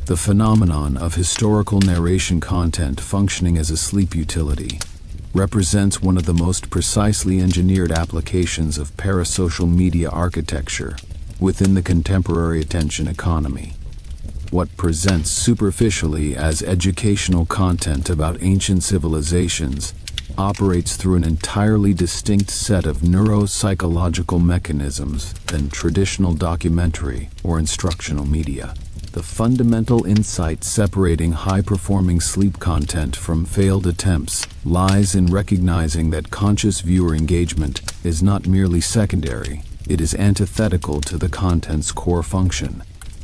The phenomenon of historical narration content functioning as a sleep utility represents one of the most precisely engineered applications of parasocial media architecture within the contemporary attention economy. What presents superficially as educational content about ancient civilizations operates through an entirely distinct set of neuropsychological mechanisms than traditional documentary or instructional media. The fundamental insight separating high-performing sleep content from failed attempts lies in recognizing that conscious viewer engagement is not merely secondary, it is antithetical to the content's core function.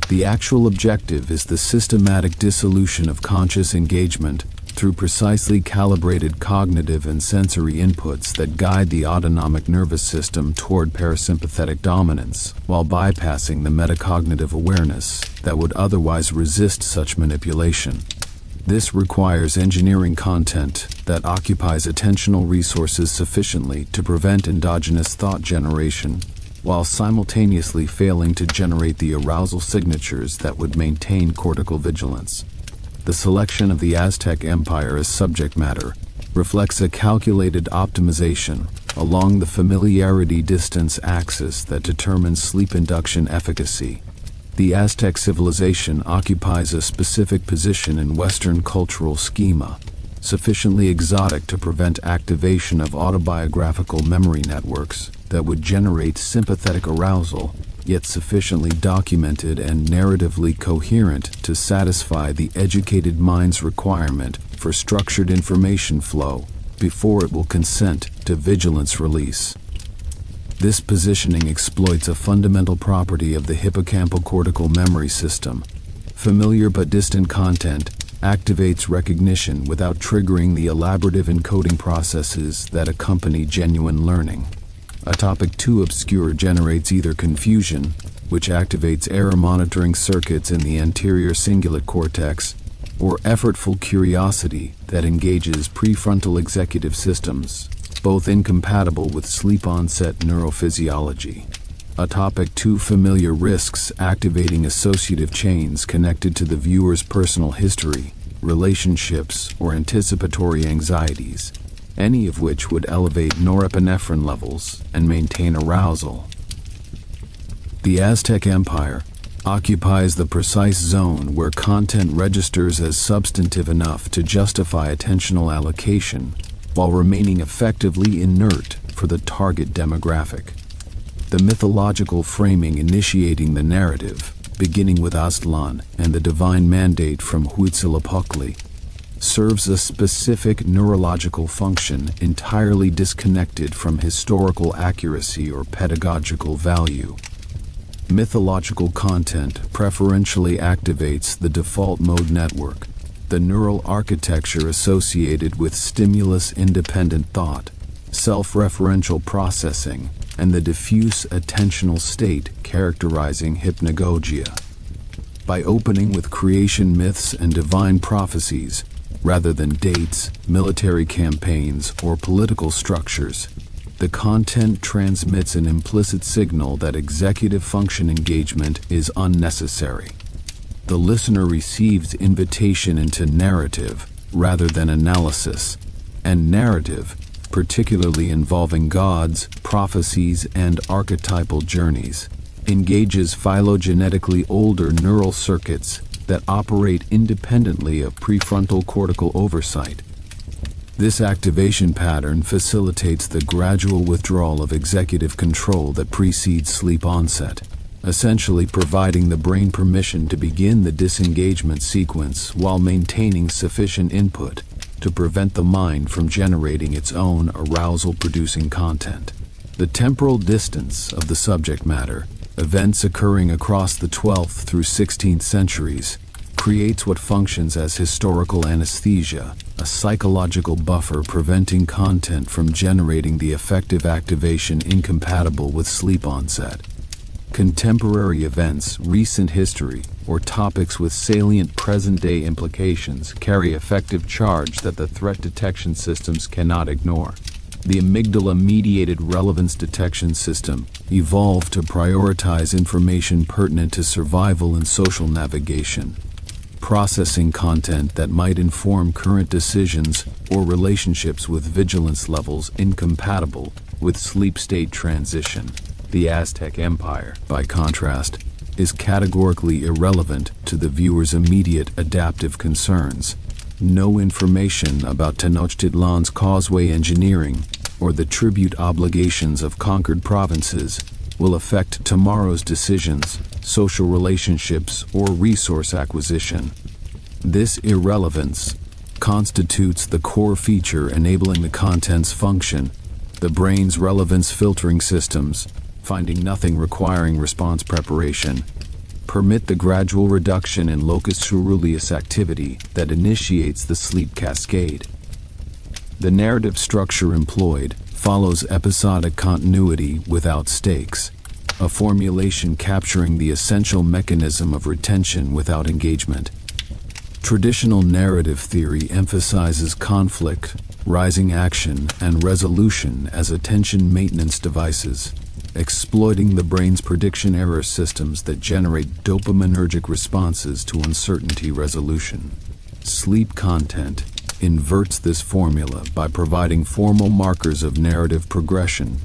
The actual objective is the systematic dissolution of conscious engagement through precisely calibrated cognitive and sensory inputs that guide the autonomic nervous system toward parasympathetic dominance, while bypassing the metacognitive awareness that would otherwise resist such manipulation. This requires engineering content that occupies attentional resources sufficiently to prevent endogenous thought generation, while simultaneously failing to generate the arousal signatures that would maintain cortical vigilance. The selection of the Aztec Empire as subject matter reflects a calculated optimization along the familiarity-distance axis that determines sleep induction efficacy. The Aztec civilization occupies a specific position in Western cultural schema, sufficiently exotic to prevent activation of autobiographical memory networks that would generate sympathetic arousal, yet sufficiently documented and narratively coherent to satisfy the educated mind's requirement for structured information flow before it will consent to vigilance release. This positioning exploits a fundamental property of the hippocampal cortical memory system. Familiar but distant content activates recognition without triggering the elaborative encoding processes that accompany genuine learning. A topic too obscure generates either confusion, which activates error monitoring circuits in the anterior cingulate cortex, or effortful curiosity that engages prefrontal executive systems, both incompatible with sleep-onset neurophysiology. A topic too familiar risks activating associative chains connected to the viewer's personal history, relationships, or anticipatory anxieties, any of which would elevate norepinephrine levels and maintain arousal. The Aztec Empire occupies the precise zone where content registers as substantive enough to justify attentional allocation while remaining effectively inert for the target demographic. The mythological framing initiating the narrative, beginning with Aztlan and the divine mandate from Huitzilopochtli, serves a specific neurological function entirely disconnected from historical accuracy or pedagogical value. Mythological content preferentially activates the default mode network, the neural architecture associated with stimulus-independent thought, self-referential processing, and the diffuse attentional state characterizing hypnagogia. By opening with creation myths and divine prophecies, rather than dates, military campaigns, or political structures, the content transmits an implicit signal that executive function engagement is unnecessary. The listener receives invitation into narrative rather than analysis, and narrative, particularly involving gods, prophecies, and archetypal journeys, engages phylogenetically older neural circuits that operate independently of prefrontal cortical oversight. This activation pattern facilitates the gradual withdrawal of executive control that precedes sleep onset, essentially providing the brain permission to begin the disengagement sequence while maintaining sufficient input to prevent the mind from generating its own arousal-producing content. The temporal distance of the subject matter, events occurring across the 12th through 16th centuries, creates what functions as historical anesthesia, a psychological buffer preventing content from generating the effective activation incompatible with sleep onset. Contemporary events, recent history, or topics with salient present-day implications carry effective charge that the threat detection systems cannot ignore. The amygdala-mediated relevance detection system evolved to prioritize information pertinent to survival and social navigation. processing content that might inform current decisions or relationships with vigilance levels incompatible with sleep state transition. The Aztec Empire, by contrast, is categorically irrelevant to the viewer's immediate adaptive concerns. No information about Tenochtitlan's causeway engineering or the tribute obligations of conquered provinces will affect tomorrow's decisions, social relationships, or resource acquisition. This irrelevance constitutes the core feature enabling the content's function, the brain's relevance filtering systems, finding nothing requiring response preparation, permit the gradual reduction in locus coeruleus activity that initiates the sleep cascade. The narrative structure employed follows episodic continuity without stakes, a formulation capturing the essential mechanism of retention without engagement. Traditional narrative theory emphasizes conflict, rising action, and resolution as attention maintenance devices, exploiting the brain's prediction error systems that generate dopaminergic responses to uncertainty resolution. Sleep content inverts this formula by providing formal markers of narrative progression,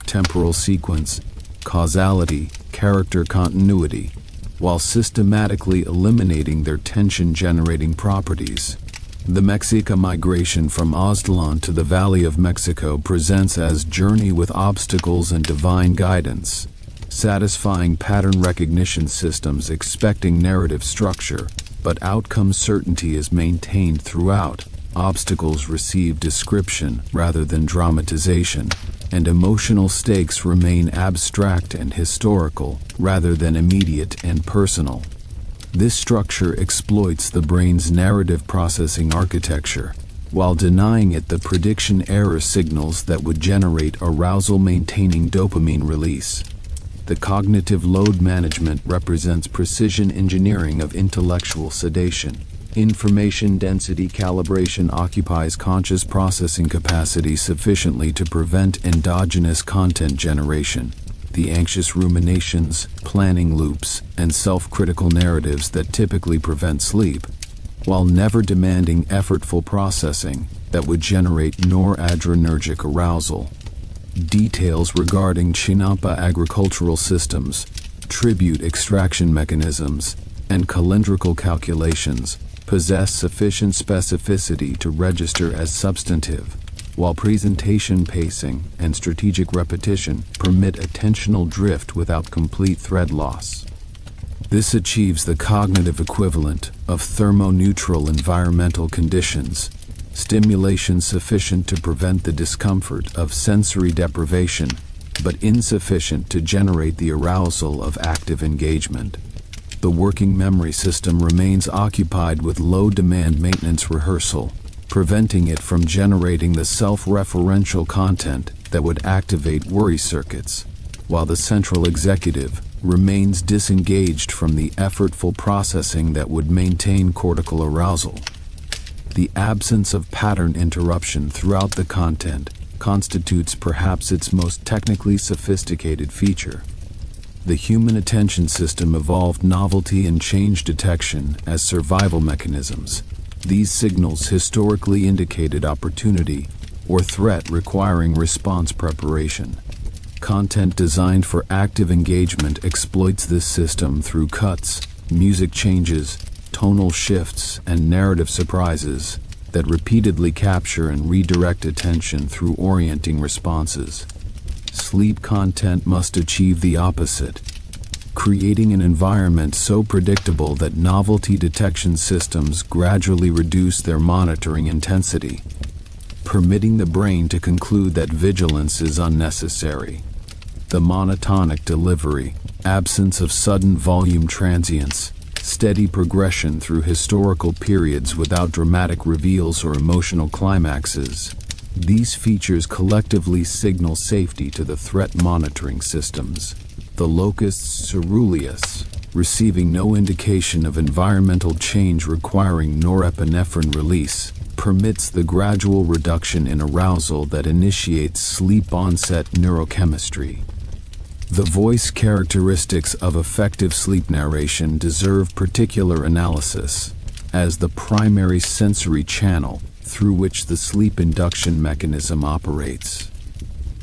temporal sequence, causality, character continuity, while systematically eliminating their tension-generating properties. The Mexica migration from Aztlan to the Valley of Mexico presents as journey with obstacles and divine guidance, satisfying pattern recognition systems expecting narrative structure, but outcome certainty is maintained throughout. Obstacles receive description rather than dramatization, and emotional stakes remain abstract and historical rather than immediate and personal. This structure exploits the brain's narrative processing architecture, while denying it the prediction error signals that would generate arousal-maintaining dopamine release. The cognitive load management represents precision engineering of intellectual sedation. Information density calibration occupies conscious processing capacity sufficiently to prevent endogenous content generation, the anxious ruminations, planning loops, and self-critical narratives that typically prevent sleep, while never demanding effortful processing that would generate noradrenergic arousal. Details regarding Chinampa agricultural systems, tribute extraction mechanisms, and calendrical calculations possess sufficient specificity to register as substantive, while presentation pacing and strategic repetition permit attentional drift without complete thread loss. This achieves the cognitive equivalent of thermoneutral environmental conditions, stimulation sufficient to prevent the discomfort of sensory deprivation, but insufficient to generate the arousal of active engagement. The working memory system remains occupied with low-demand maintenance rehearsal, preventing it from generating the self-referential content that would activate worry circuits, while the central executive remains disengaged from the effortful processing that would maintain cortical arousal. The absence of pattern interruption throughout the content constitutes perhaps its most technically sophisticated feature. The human attention system evolved novelty and change detection as survival mechanisms. These signals historically indicated opportunity or threat requiring response preparation. Content designed for active engagement exploits this system through cuts, music changes, tonal shifts, and narrative surprises that repeatedly capture and redirect attention through orienting responses. Sleep content must achieve the opposite, creating an environment so predictable that novelty detection systems gradually reduce their monitoring intensity, permitting the brain to conclude that vigilance is unnecessary. The monotonic delivery, absence of sudden volume transients, steady progression through historical periods without dramatic reveals or emotional climaxes. These features collectively signal safety to the threat monitoring systems. The locus coeruleus, receiving no indication of environmental change requiring norepinephrine release, permits the gradual reduction in arousal that initiates sleep-onset neurochemistry. The voice characteristics of effective sleep narration deserve particular analysis. as the primary sensory channel through which the sleep induction mechanism operates.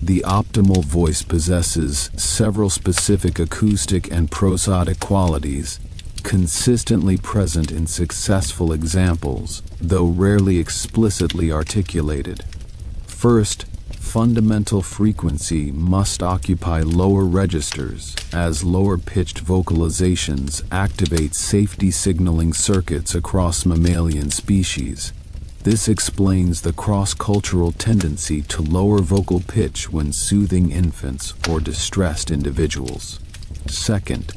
The optimal voice possesses several specific acoustic and prosodic qualities, consistently present in successful examples, though rarely explicitly articulated. First, fundamental frequency must occupy lower registers, as lower-pitched vocalizations activate safety signaling circuits across mammalian species. This explains the cross-cultural tendency to lower vocal pitch when soothing infants or distressed individuals. Second,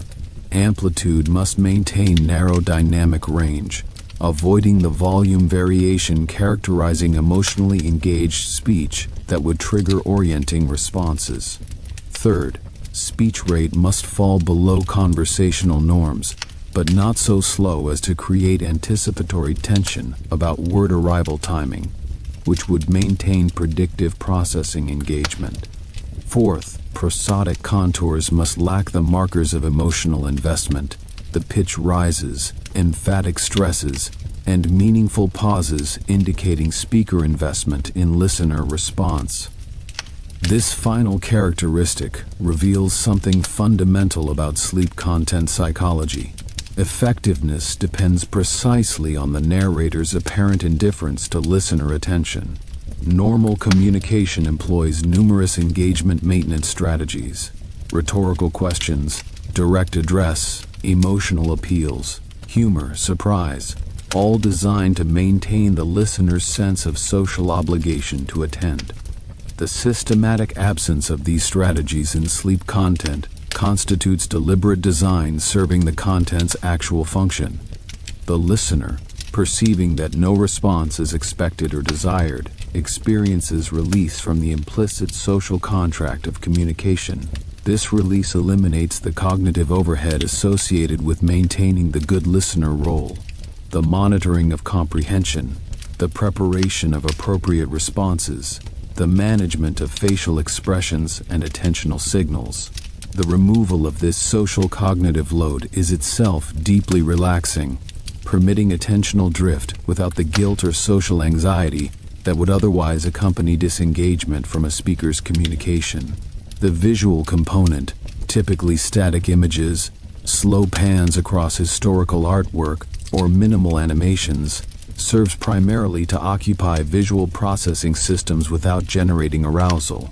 amplitude must maintain narrow dynamic range, avoiding the volume variation characterizing emotionally engaged speech that would trigger orienting responses. Third, speech rate must fall below conversational norms, but not so slow as to create anticipatory tension about word arrival timing, which would maintain predictive processing engagement. Fourth, prosodic contours must lack the markers of emotional investment, the pitch rises, emphatic stresses, and meaningful pauses indicating speaker investment in listener response. This final characteristic reveals something fundamental about sleep content psychology. Effectiveness depends precisely on the narrator's apparent indifference to listener attention. Normal communication employs numerous engagement maintenance strategies: rhetorical questions, direct address, emotional appeals, humor, surprise, all designed to maintain the listener's sense of social obligation to attend. The systematic absence of these strategies in sleep content constitutes deliberate design serving the content's actual function. The listener, perceiving that no response is expected or desired, experiences release from the implicit social contract of communication. This release eliminates the cognitive overhead associated with maintaining the good listener role, the monitoring of comprehension, the preparation of appropriate responses, the management of facial expressions and attentional signals. The removal of this social cognitive load is itself deeply relaxing, permitting attentional drift without the guilt or social anxiety that would otherwise accompany disengagement from a speaker's communication. The visual component, typically static images, slow pans across historical artwork, or minimal animations, serves primarily to occupy visual processing systems without generating arousal.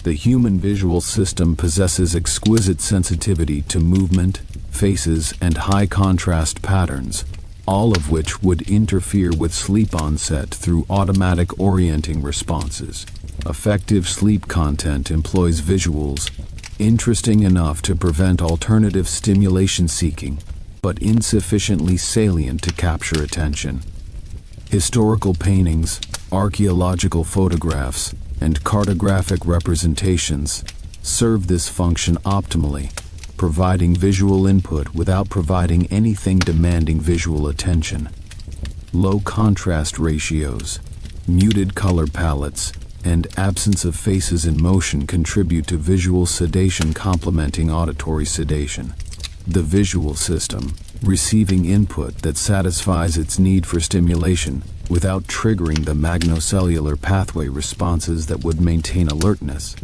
The human visual system possesses exquisite sensitivity to movement, faces, and high-contrast patterns, all of which would interfere with sleep onset through automatic orienting responses. Effective sleep content employs visuals, interesting enough to prevent alternative stimulation seeking, but insufficiently salient to capture attention. Historical paintings, archaeological photographs, and cartographic representations serve this function optimally, providing visual input without providing anything demanding visual attention. Low contrast ratios, muted color palettes, and absence of faces in motion contribute to visual sedation complementing auditory sedation. The visual system, receiving input that satisfies its need for stimulation without triggering the magnocellular pathway responses that would maintain alertness,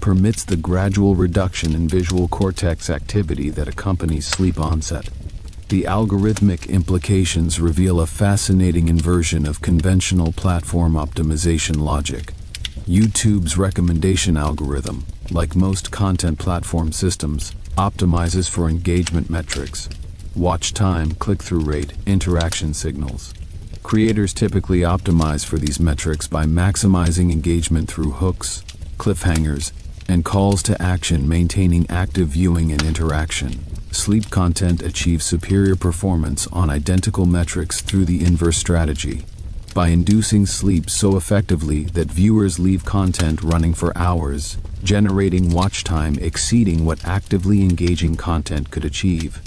permits the gradual reduction in visual cortex activity that accompanies sleep onset. The algorithmic implications reveal a fascinating inversion of conventional platform optimization logic. YouTube's recommendation algorithm, like most content platform systems, optimizes for engagement metrics: watch time, click-through rate, interaction signals. Creators typically optimize for these metrics by maximizing engagement through hooks, cliffhangers, and calls to action, maintaining active viewing and interaction. Sleep content achieves superior performance on identical metrics through the inverse strategy. By inducing sleep so effectively that viewers leave content running for hours, generating watch time exceeding what actively engaging content could achieve.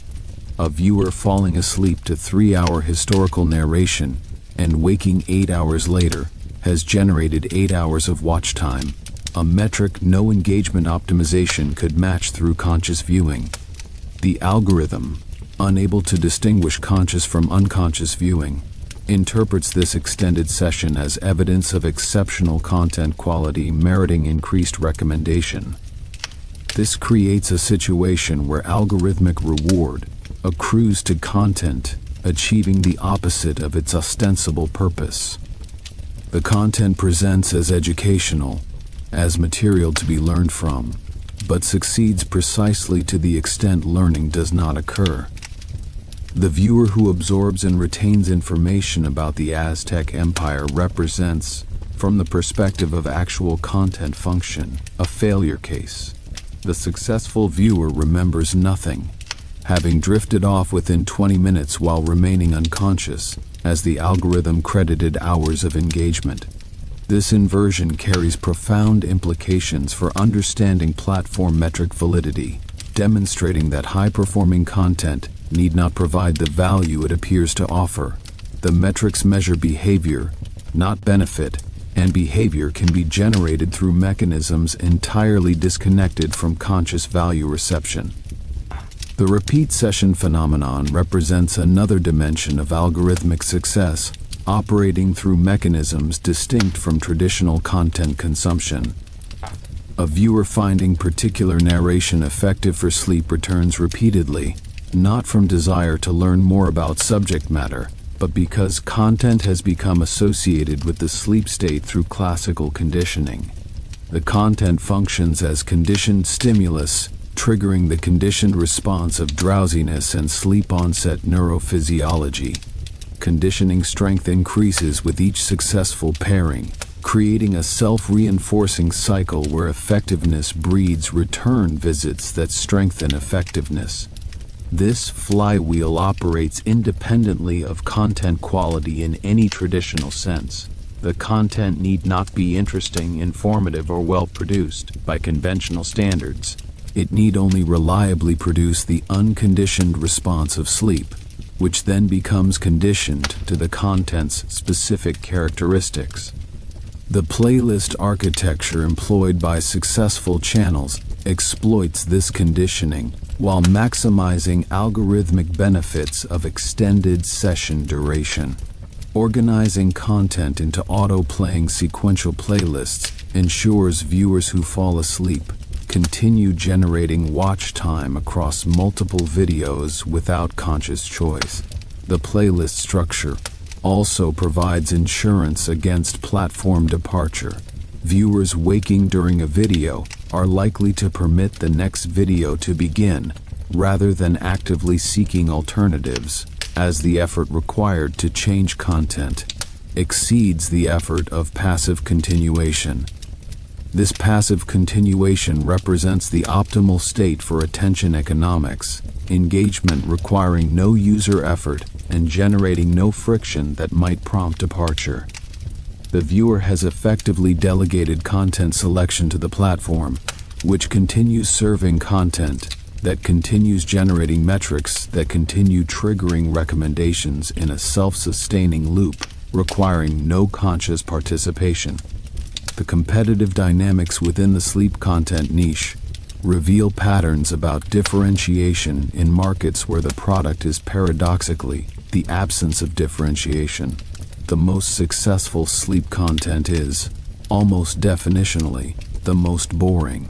A viewer falling asleep to 3-hour historical narration and waking 8 hours later has generated 8 hours of watch time, a metric no engagement optimization could match through conscious viewing. The algorithm, unable to distinguish conscious from unconscious viewing, interprets this extended session as evidence of exceptional content quality meriting increased recommendation. This creates a situation where algorithmic reward accrues to content, achieving the opposite of its ostensible purpose. The content presents as educational, as material to be learned from, but succeeds precisely to the extent learning does not occur. The viewer who absorbs and retains information about the Aztec Empire represents, from the perspective of actual content function, a failure case. The successful viewer remembers nothing, having drifted off within 20 minutes while remaining unconscious, as the algorithm credited hours of engagement. This inversion carries profound implications for understanding platform metric validity, demonstrating that high-performing content need not provide the value it appears to offer. The metrics measure behavior, not benefit, and behavior can be generated through mechanisms entirely disconnected from conscious value reception. The repeat session phenomenon represents another dimension of algorithmic success, operating through mechanisms distinct from traditional content consumption. A viewer finding particular narration effective for sleep returns repeatedly, not from desire to learn more about subject matter, but because content has become associated with the sleep state through classical conditioning. The content functions as conditioned stimulus, triggering the conditioned response of drowsiness and sleep-onset neurophysiology. Conditioning strength increases with each successful pairing, creating a self-reinforcing cycle where effectiveness breeds return visits that strengthen effectiveness. This flywheel operates independently of content quality in any traditional sense. The content need not be interesting, informative, or well-produced by conventional standards. It need only reliably produce the unconditioned response of sleep, which then becomes conditioned to the content's specific characteristics. The playlist architecture employed by successful channels exploits this conditioning while maximizing algorithmic benefits of extended session duration. Organizing content into auto-playing sequential playlists ensures viewers who fall asleep continue generating watch time across multiple videos without conscious choice. The playlist structure also provides insurance against platform departure. Viewers waking during a video are likely to permit the next video to begin, rather than actively seeking alternatives, as the effort required to change content exceeds the effort of passive continuation. This passive continuation represents the optimal state for attention economics, engagement requiring no user effort and generating no friction that might prompt departure. The viewer has effectively delegated content selection to the platform, which continues serving content, that continues generating metrics, that continue triggering recommendations in a self-sustaining loop, requiring no conscious participation. The competitive dynamics within the sleep content niche reveal patterns about differentiation in markets where the product is paradoxically the absence of differentiation. The most successful sleep content is, almost definitionally, the most boring.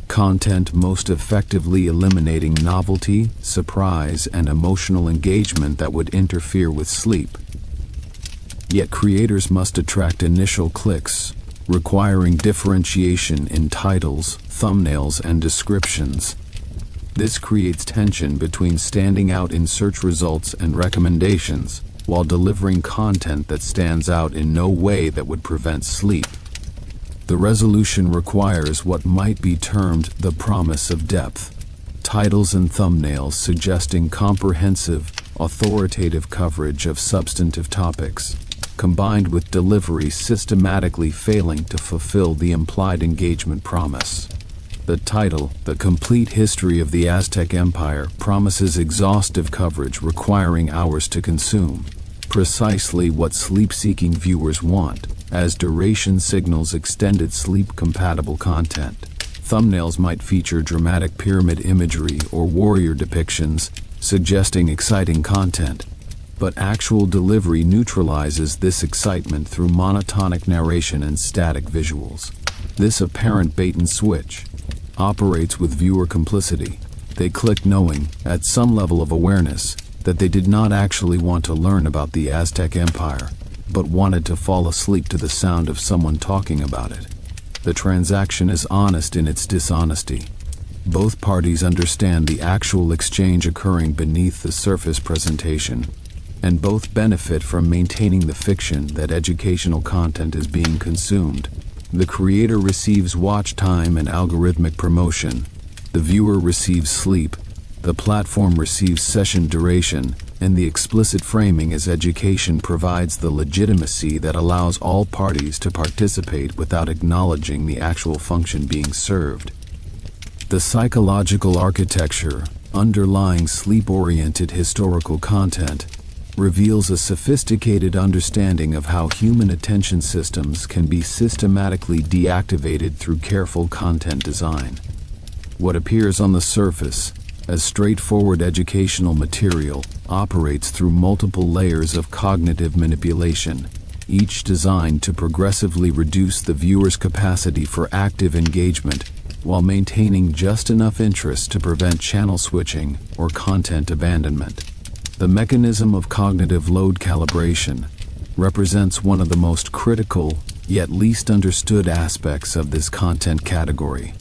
Content most effectively eliminating novelty, surprise, and emotional engagement that would interfere with sleep. Yet creators must attract initial clicks, requiring differentiation in titles, thumbnails, and descriptions. This creates tension between standing out in search results and recommendations, while delivering content that stands out in no way that would prevent sleep. The resolution requires what might be termed the promise of depth. Titles and thumbnails suggesting comprehensive, authoritative coverage of substantive topics, combined with delivery systematically failing to fulfill the implied engagement promise. The title, The Complete History of the Aztec Empire, promises exhaustive coverage requiring hours to consume, precisely what sleep-seeking viewers want, as duration signals extended sleep-compatible content. Thumbnails might feature dramatic pyramid imagery or warrior depictions, suggesting exciting content, but actual delivery neutralizes this excitement through monotonic narration and static visuals. This apparent bait-and-switch operates with viewer complicity. They click knowing, at some level of awareness, that they did not actually want to learn about the Aztec Empire, but wanted to fall asleep to the sound of someone talking about it. The transaction is honest in its dishonesty. Both parties understand the actual exchange occurring beneath the surface presentation, and both benefit from maintaining the fiction that educational content is being consumed. The creator receives watch time and algorithmic promotion. The viewer receives sleep. The platform receives session duration, and the explicit framing as education provides the legitimacy that allows all parties to participate without acknowledging the actual function being served. The psychological architecture underlying sleep-oriented historical content reveals a sophisticated understanding of how human attention systems can be systematically deactivated through careful content design. What appears on the surface as straightforward educational material operates through multiple layers of cognitive manipulation, each designed to progressively reduce the viewer's capacity for active engagement while maintaining just enough interest to prevent channel switching or content abandonment. The mechanism of cognitive load calibration represents one of the most critical, yet least understood aspects of this content category.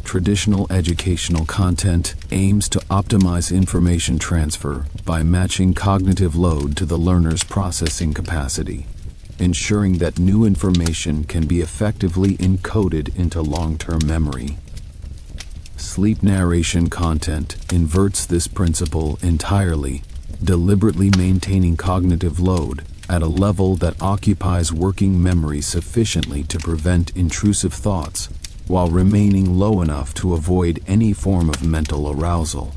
Traditional educational content aims to optimize information transfer by matching cognitive load to the learner's processing capacity, ensuring that new information can be effectively encoded into long-term memory. Sleep narration content inverts this principle entirely, deliberately maintaining cognitive load at a level that occupies working memory sufficiently to prevent intrusive thoughts, while remaining low enough to avoid any form of mental arousal.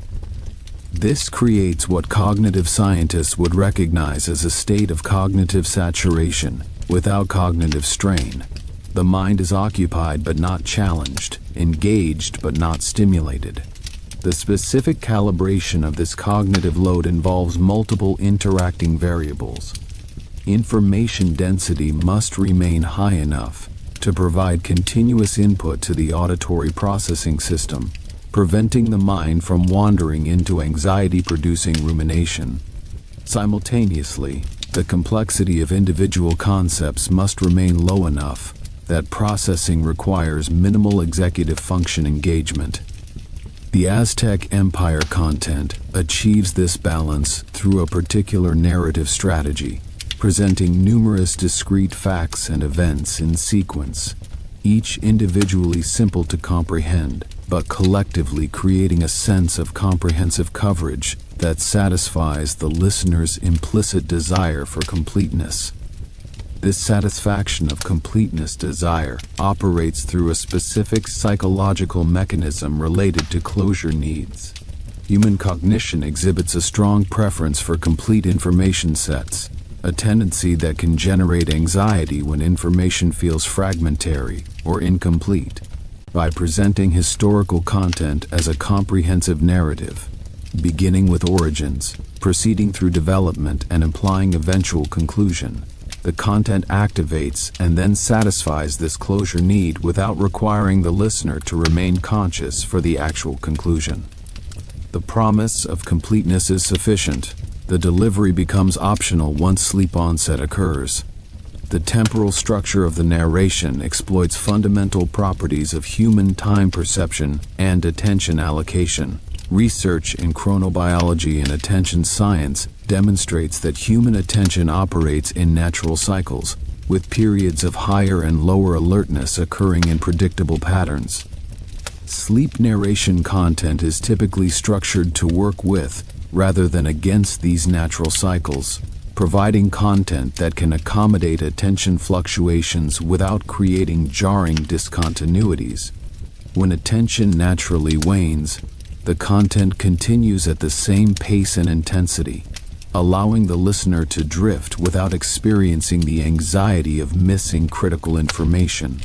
This creates what cognitive scientists would recognize as a state of cognitive saturation without cognitive strain. The mind is occupied but not challenged, engaged but not stimulated. The specific calibration of this cognitive load involves multiple interacting variables. Information density must remain high enough to provide continuous input to the auditory processing system, preventing the mind from wandering into anxiety-producing rumination. Simultaneously, the complexity of individual concepts must remain low enough that processing requires minimal executive function engagement. The Aztec Empire content achieves this balance through a particular narrative strategy, presenting numerous discrete facts and events in sequence, each individually simple to comprehend, but collectively creating a sense of comprehensive coverage that satisfies the listener's implicit desire for completeness. This satisfaction of completeness desire operates through a specific psychological mechanism related to closure needs. Human cognition exhibits a strong preference for complete information sets, a tendency that can generate anxiety when information feels fragmentary or incomplete. By presenting historical content as a comprehensive narrative, beginning with origins, proceeding through development, and implying eventual conclusion, the content activates and then satisfies this closure need without requiring the listener to remain conscious for the actual conclusion. The promise of completeness is sufficient. The delivery becomes optional once sleep onset occurs. The temporal structure of the narration exploits fundamental properties of human time perception and attention allocation. Research in chronobiology and attention science demonstrates that human attention operates in natural cycles, with periods of higher and lower alertness occurring in predictable patterns. Sleep narration content is typically structured to work with, rather than against, these natural cycles, providing content that can accommodate attention fluctuations without creating jarring discontinuities. When attention naturally wanes, the content continues at the same pace and intensity, allowing the listener to drift without experiencing the anxiety of missing critical information.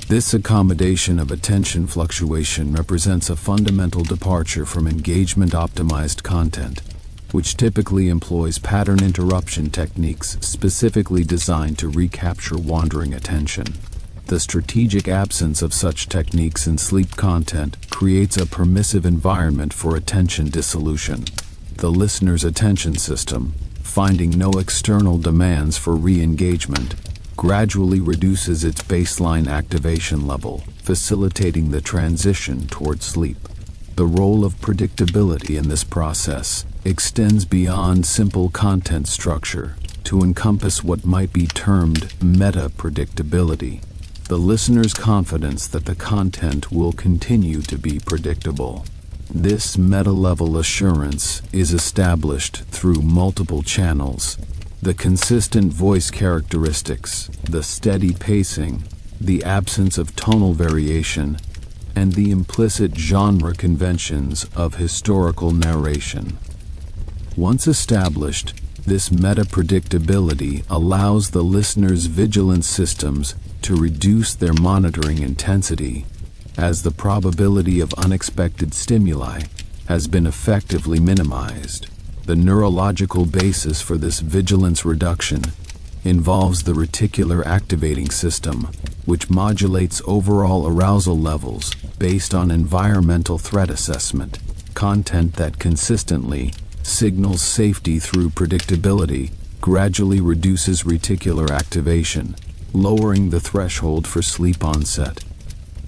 This accommodation of attention fluctuation represents a fundamental departure from engagement-optimized content. which typically employs pattern interruption techniques specifically designed to recapture wandering attention. The strategic absence of such techniques in sleep content creates a permissive environment for attention dissolution. The listener's attention system, finding no external demands for re-engagement, gradually reduces its baseline activation level, facilitating the transition toward sleep. The role of predictability in this process extends beyond simple content structure to encompass what might be termed meta-predictability, the listener's confidence that the content will continue to be predictable. This meta-level assurance is established through multiple channels: the consistent voice characteristics, the steady pacing, the absence of tonal variation, and the implicit genre conventions of historical narration. Once established, this meta-predictability allows the listener's vigilance systems to reduce their monitoring intensity, as the probability of unexpected stimuli has been effectively minimized. The neurological basis for this vigilance reduction involves the reticular activating system, which modulates overall arousal levels based on environmental threat assessment. Content that consistently signals safety through predictability gradually reduces reticular activation, lowering the threshold for sleep onset.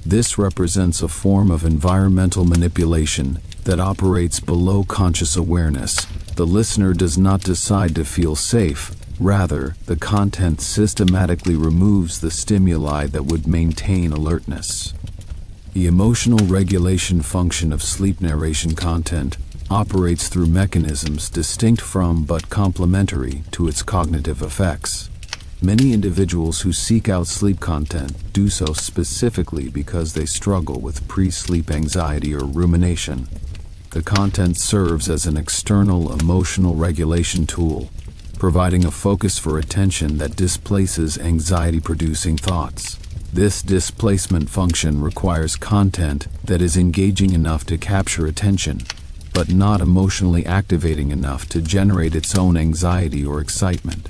This represents a form of environmental manipulation that operates below conscious awareness. The listener does not decide to feel safe. Rather, the content systematically removes the stimuli that would maintain alertness. The emotional regulation function of sleep narration content operates through mechanisms distinct from but complementary to its cognitive effects. Many individuals who seek out sleep content do so specifically because they struggle with pre-sleep anxiety or rumination. The content serves as an external emotional regulation tool, providing a focus for attention that displaces anxiety-producing thoughts. This displacement function requires content that is engaging enough to capture attention, but not emotionally activating enough to generate its own anxiety or excitement.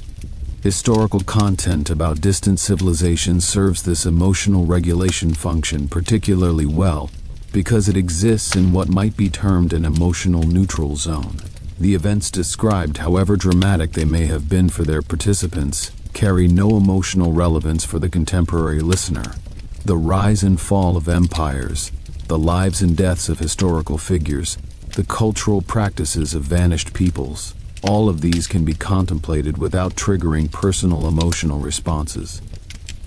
Historical content about distant civilizations serves this emotional regulation function particularly well because it exists in what might be termed an emotional neutral zone. The events described, however dramatic they may have been for their participants, carry no emotional relevance for the contemporary listener. The rise and fall of empires, the lives and deaths of historical figures, the cultural practices of vanished peoples, all of these can be contemplated without triggering personal emotional responses.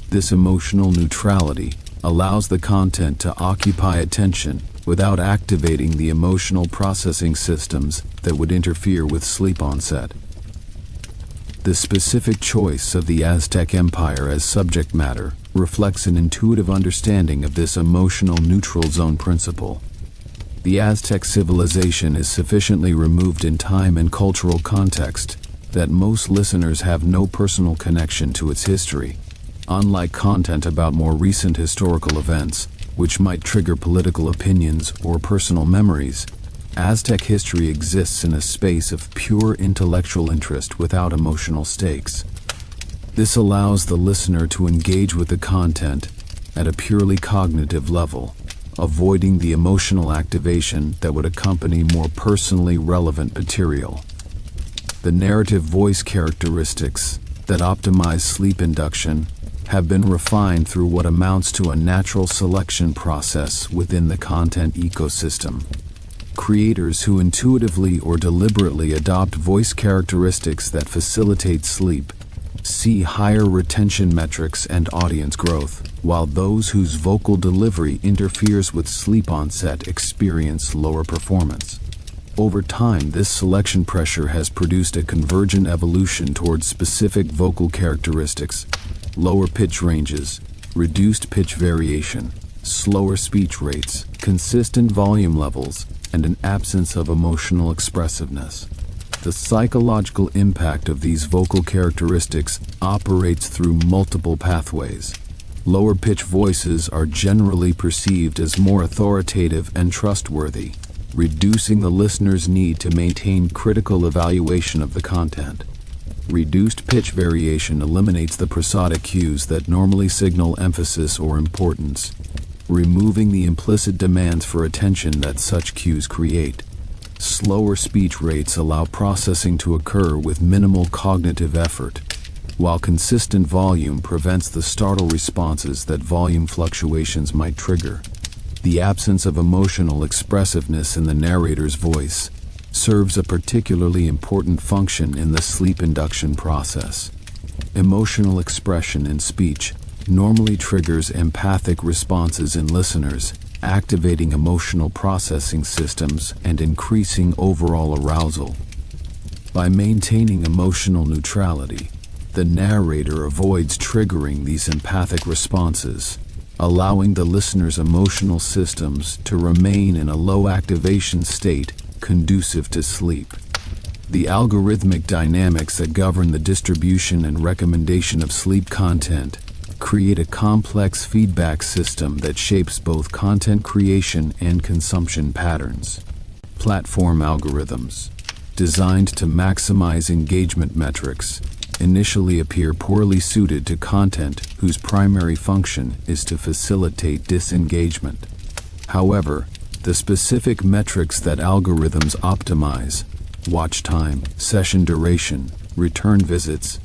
This emotional neutrality allows the content to occupy attention without activating the emotional processing systems that would interfere with sleep onset. The specific choice of the Aztec Empire as subject matter reflects an intuitive understanding of this emotional neutral zone principle. The Aztec civilization is sufficiently removed in time and cultural context that most listeners have no personal connection to its history. Unlike content about more recent historical events, which might trigger political opinions or personal memories, Aztec history exists in a space of pure intellectual interest without emotional stakes. This allows the listener to engage with the content at a purely cognitive level, avoiding the emotional activation that would accompany more personally relevant material. The narrative voice characteristics that optimize sleep induction have been refined through what amounts to a natural selection process within the content ecosystem. Creators who intuitively or deliberately adopt voice characteristics that facilitate sleep see higher retention metrics and audience growth, while those whose vocal delivery interferes with sleep onset experience lower performance. Over time, this selection pressure has produced a convergent evolution towards specific vocal characteristics: lower pitch ranges, reduced pitch variation, slower speech rates, consistent volume levels, and an absence of emotional expressiveness. The psychological impact of these vocal characteristics operates through multiple pathways. Lower pitch voices are generally perceived as more authoritative and trustworthy, reducing the listener's need to maintain critical evaluation of the content. Reduced pitch variation eliminates the prosodic cues that normally signal emphasis or importance, removing the implicit demands for attention that such cues create. Slower speech rates allow processing to occur with minimal cognitive effort, while consistent volume prevents the startle responses that volume fluctuations might trigger. The absence of emotional expressiveness in the narrator's voice serves a particularly important function in the sleep induction process. Emotional expression in speech normally triggers empathic responses in listeners, activating emotional processing systems and increasing overall arousal. By maintaining emotional neutrality, the narrator avoids triggering these empathic responses, allowing the listener's emotional systems to remain in a low activation state conducive to sleep. The algorithmic dynamics that govern the distribution and recommendation of sleep content create a complex feedback system that shapes both content creation and consumption patterns. Platform algorithms, designed to maximize engagement metrics, initially appear poorly suited to content whose primary function is to facilitate disengagement. However, the specific metrics that algorithms optimize, watch time, session duration, return visits,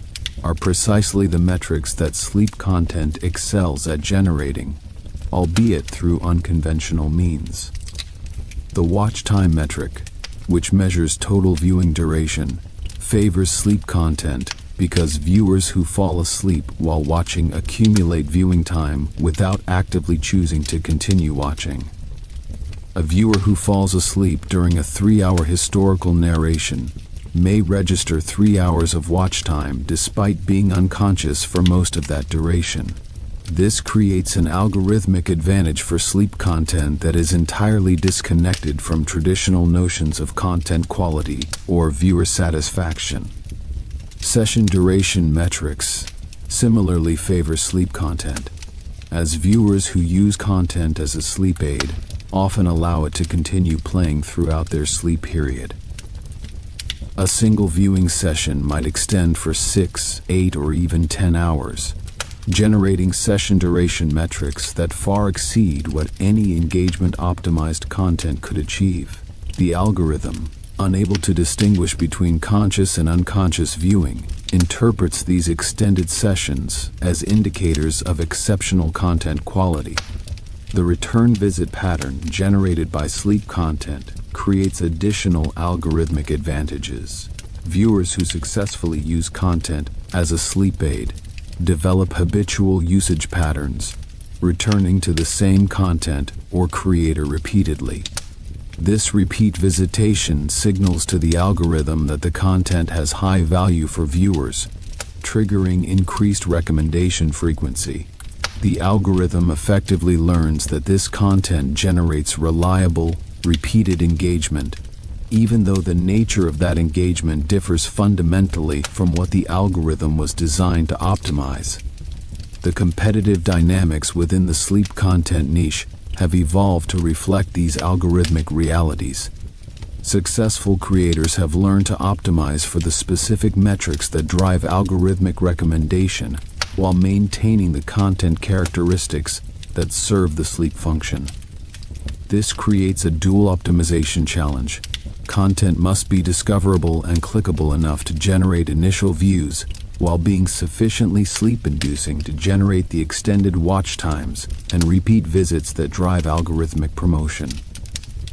are precisely the metrics that sleep content excels at generating, albeit through unconventional means. The watch time metric, which measures total viewing duration, favors sleep content because viewers who fall asleep while watching accumulate viewing time without actively choosing to continue watching. A viewer who falls asleep during a 3-hour historical narration may register 3 hours of watch time despite being unconscious for most of that duration. This creates an algorithmic advantage for sleep content that is entirely disconnected from traditional notions of content quality or viewer satisfaction. Session duration metrics similarly favor sleep content, as viewers who use content as a sleep aid often allow it to continue playing throughout their sleep period. A single viewing session might extend for 6, 8, or even 10 hours, generating session duration metrics that far exceed what any engagement-optimized content could achieve. The algorithm, unable to distinguish between conscious and unconscious viewing, interprets these extended sessions as indicators of exceptional content quality. The return visit pattern generated by sleep content creates additional algorithmic advantages. Viewers who successfully use content as a sleep aid develop habitual usage patterns, returning to the same content or creator repeatedly. This repeat visitation signals to the algorithm that the content has high value for viewers, triggering increased recommendation frequency. The algorithm effectively learns that this content generates reliable, repeated engagement, even though the nature of that engagement differs fundamentally from what the algorithm was designed to optimize. The competitive dynamics within the sleep content niche have evolved to reflect these algorithmic realities. Successful creators have learned to optimize for the specific metrics that drive algorithmic recommendation, while maintaining the content characteristics that serve the sleep function. This creates a dual optimization challenge. Content must be discoverable and clickable enough to generate initial views, while being sufficiently sleep-inducing to generate the extended watch times and repeat visits that drive algorithmic promotion.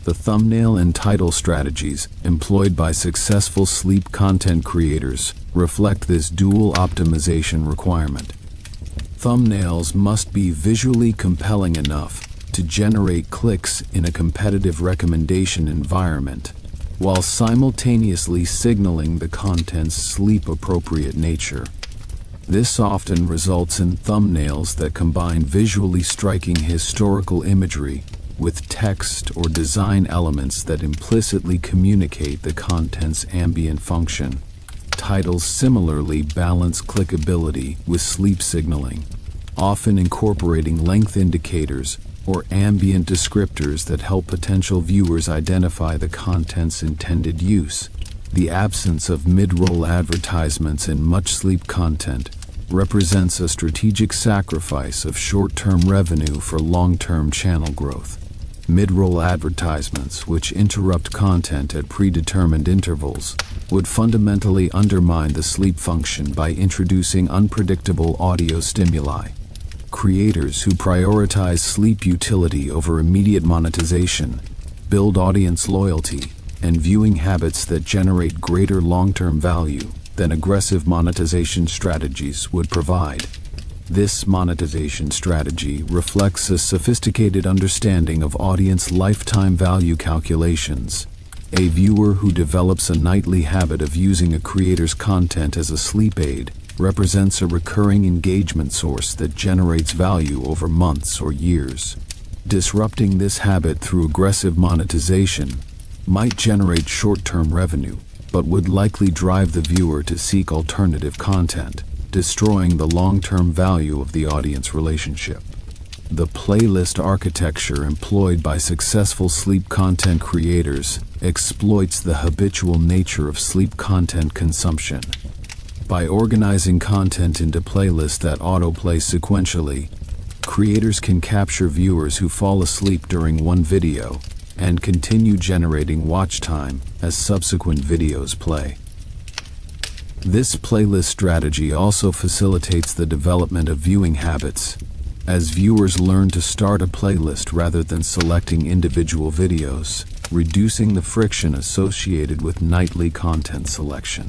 The thumbnail and title strategies employed by successful sleep content creators reflect this dual optimization requirement. Thumbnails must be visually compelling enough to generate clicks in a competitive recommendation environment, while simultaneously signaling the content's sleep-appropriate nature. This often results in thumbnails that combine visually striking historical imagery with text or design elements that implicitly communicate the content's ambient function. Titles similarly balance clickability with sleep signaling, often incorporating length indicators or ambient descriptors that help potential viewers identify the content's intended use. The absence of mid-roll advertisements in much sleep content represents a strategic sacrifice of short-term revenue for long-term channel growth. Mid-roll advertisements, which interrupt content at predetermined intervals, would fundamentally undermine the sleep function by introducing unpredictable audio stimuli. Creators who prioritize sleep utility over immediate monetization build audience loyalty and viewing habits that generate greater long-term value than aggressive monetization strategies would provide. This monetization strategy reflects a sophisticated understanding of audience lifetime value calculations. A viewer who develops a nightly habit of using a creator's content as a sleep aid represents a recurring engagement source that generates value over months or years. Disrupting this habit through aggressive monetization might generate short-term revenue, but would likely drive the viewer to seek alternative content, destroying the long-term value of the audience relationship. The playlist architecture employed by successful sleep content creators exploits the habitual nature of sleep content consumption. By organizing content into playlists that autoplay sequentially, creators can capture viewers who fall asleep during one video and continue generating watch time as subsequent videos play. This playlist strategy also facilitates the development of viewing habits, as viewers learn to start a playlist rather than selecting individual videos, reducing the friction associated with nightly content selection.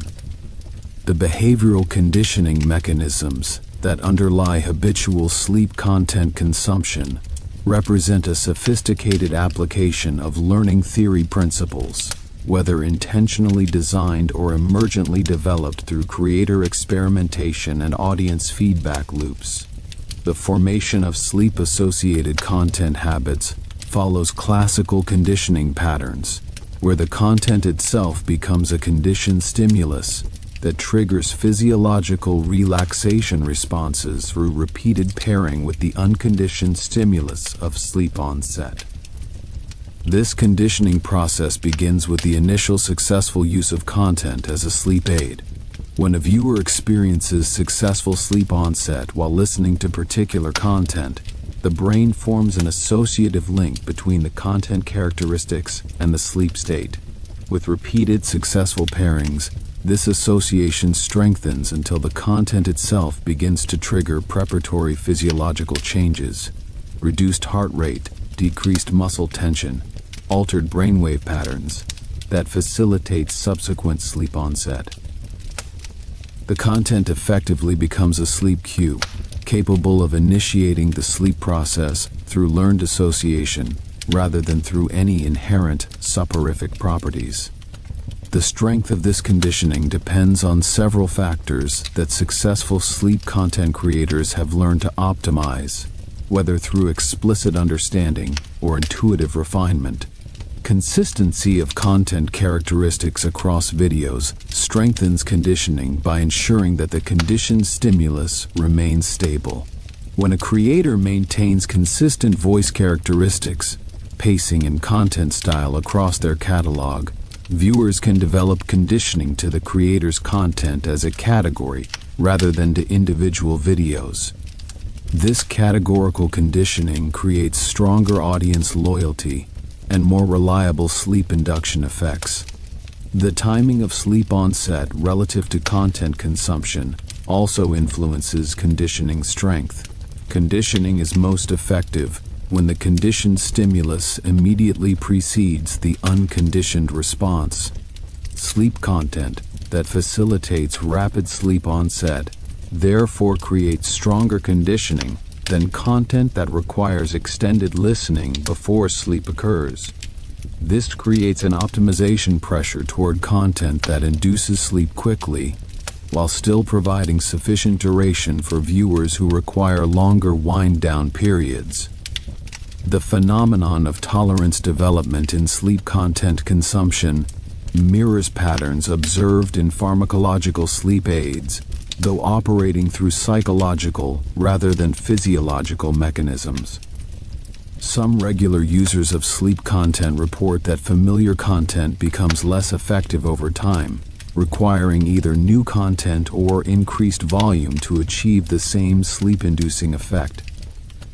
The behavioral conditioning mechanisms that underlie habitual sleep content consumption represent a sophisticated application of learning theory principles, whether intentionally designed or emergently developed through creator experimentation and audience feedback loops. The formation of sleep-associated content habits follows classical conditioning patterns, where the content itself becomes a conditioned stimulus that triggers physiological relaxation responses through repeated pairing with the unconditioned stimulus of sleep onset. This conditioning process begins with the initial successful use of content as a sleep aid. When a viewer experiences successful sleep onset while listening to particular content, the brain forms an associative link between the content characteristics and the sleep state. With repeated successful pairings, this association strengthens until the content itself begins to trigger preparatory physiological changes: reduced heart rate, decreased muscle tension, altered brainwave patterns that facilitate subsequent sleep onset. The content effectively becomes a sleep cue, capable of initiating the sleep process through learned association rather than through any inherent soporific properties. The strength of this conditioning depends on several factors that successful sleep content creators have learned to optimize, whether through explicit understanding or intuitive refinement. Consistency of content characteristics across videos strengthens conditioning by ensuring that the conditioned stimulus remains stable. When a creator maintains consistent voice characteristics, pacing, and content style across their catalog, viewers can develop conditioning to the creator's content as a category rather than to individual videos. This categorical conditioning creates stronger audience loyalty and more reliable sleep induction effects. The timing of sleep onset relative to content consumption also influences conditioning strength. Conditioning is most effective when the conditioned stimulus immediately precedes the unconditioned response. Sleep content that facilitates rapid sleep onset therefore creates stronger conditioning than content that requires extended listening before sleep occurs. This creates an optimization pressure toward content that induces sleep quickly, while still providing sufficient duration for viewers who require longer wind-down periods. The phenomenon of tolerance development in sleep content consumption mirrors patterns observed in pharmacological sleep aids, though operating through psychological rather than physiological mechanisms. Some regular users of sleep content report that familiar content becomes less effective over time, requiring either new content or increased volume to achieve the same sleep-inducing effect.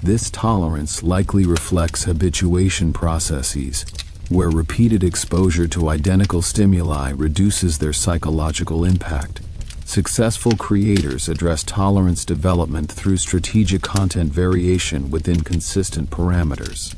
This tolerance likely reflects habituation processes, where repeated exposure to identical stimuli reduces their psychological impact. Successful creators address tolerance development through strategic content variation within consistent parameters.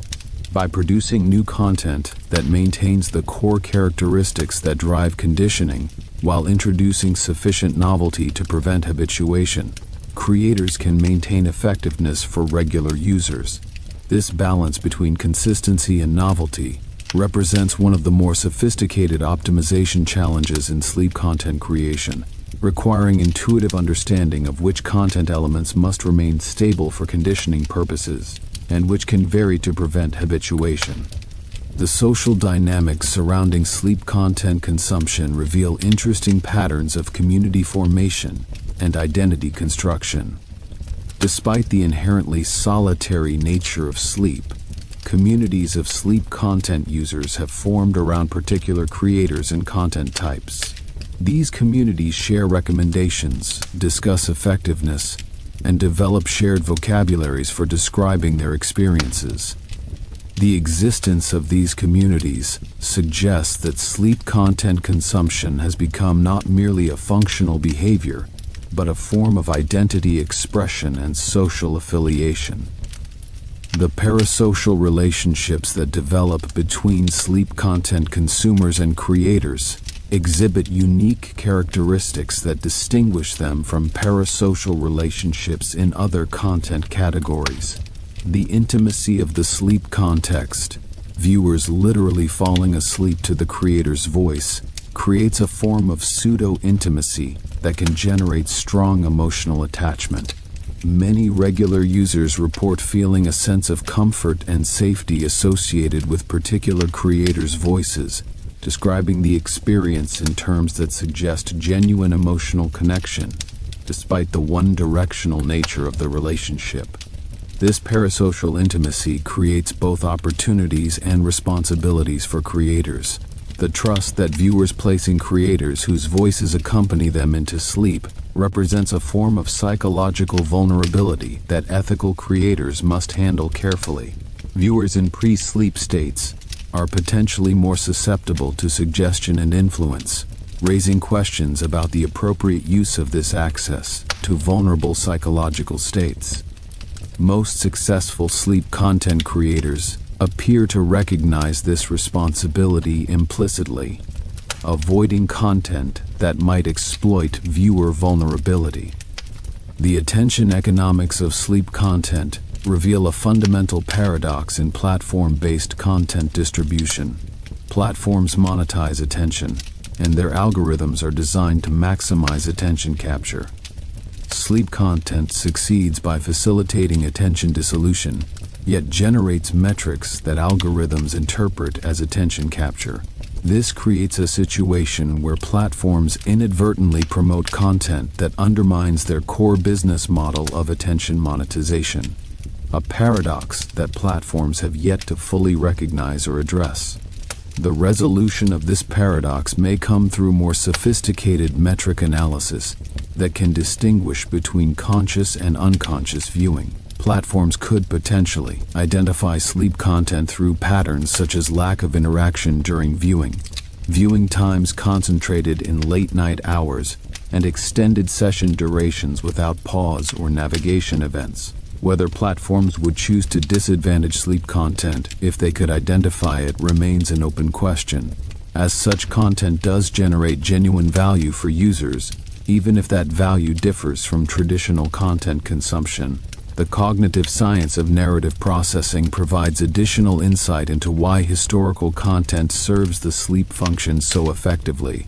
By producing new content that maintains the core characteristics that drive conditioning, while introducing sufficient novelty to prevent habituation, creators can maintain effectiveness for regular users. This balance between consistency and novelty represents one of the more sophisticated optimization challenges in sleep content creation, requiring intuitive understanding of which content elements must remain stable for conditioning purposes, and which can vary to prevent habituation. The social dynamics surrounding sleep content consumption reveal interesting patterns of community formation and identity construction. Despite the inherently solitary nature of sleep, communities of sleep content users have formed around particular creators and content types. These communities share recommendations, discuss effectiveness, and develop shared vocabularies for describing their experiences. The existence of these communities suggests that sleep content consumption has become not merely a functional behavior, but a form of identity expression and social affiliation. The parasocial relationships that develop between sleep content consumers and creators exhibit unique characteristics that distinguish them from parasocial relationships in other content categories. The intimacy of the sleep context, viewers literally falling asleep to the creator's voice, creates a form of pseudo-intimacy that can generate strong emotional attachment. Many regular users report feeling a sense of comfort and safety associated with particular creators' voices, describing the experience in terms that suggest genuine emotional connection, despite the one-directional nature of the relationship. This parasocial intimacy creates both opportunities and responsibilities for creators. The trust that viewers place in creators whose voices accompany them into sleep represents a form of psychological vulnerability that ethical creators must handle carefully. Viewers in pre-sleep states are potentially more susceptible to suggestion and influence, raising questions about the appropriate use of this access to vulnerable psychological states. Most successful sleep content creators appear to recognize this responsibility implicitly, avoiding content that might exploit viewer vulnerability. The attention economics of sleep content reveal a fundamental paradox in platform-based content distribution. Platforms monetize attention, and their algorithms are designed to maximize attention capture. Sleep content succeeds by facilitating attention dissolution, yet generates metrics that algorithms interpret as attention capture. This creates a situation where platforms inadvertently promote content that undermines their core business model of attention monetization, a paradox that platforms have yet to fully recognize or address. The resolution of this paradox may come through more sophisticated metric analysis that can distinguish between conscious and unconscious viewing. Platforms could potentially identify sleep content through patterns such as lack of interaction during viewing times concentrated in late-night hours, and extended session durations without pause or navigation events. Whether platforms would choose to disadvantage sleep content if they could identify it remains an open question, as such content does generate genuine value for users, even if that value differs from traditional content consumption. The cognitive science of narrative processing provides additional insight into why historical content serves the sleep function so effectively.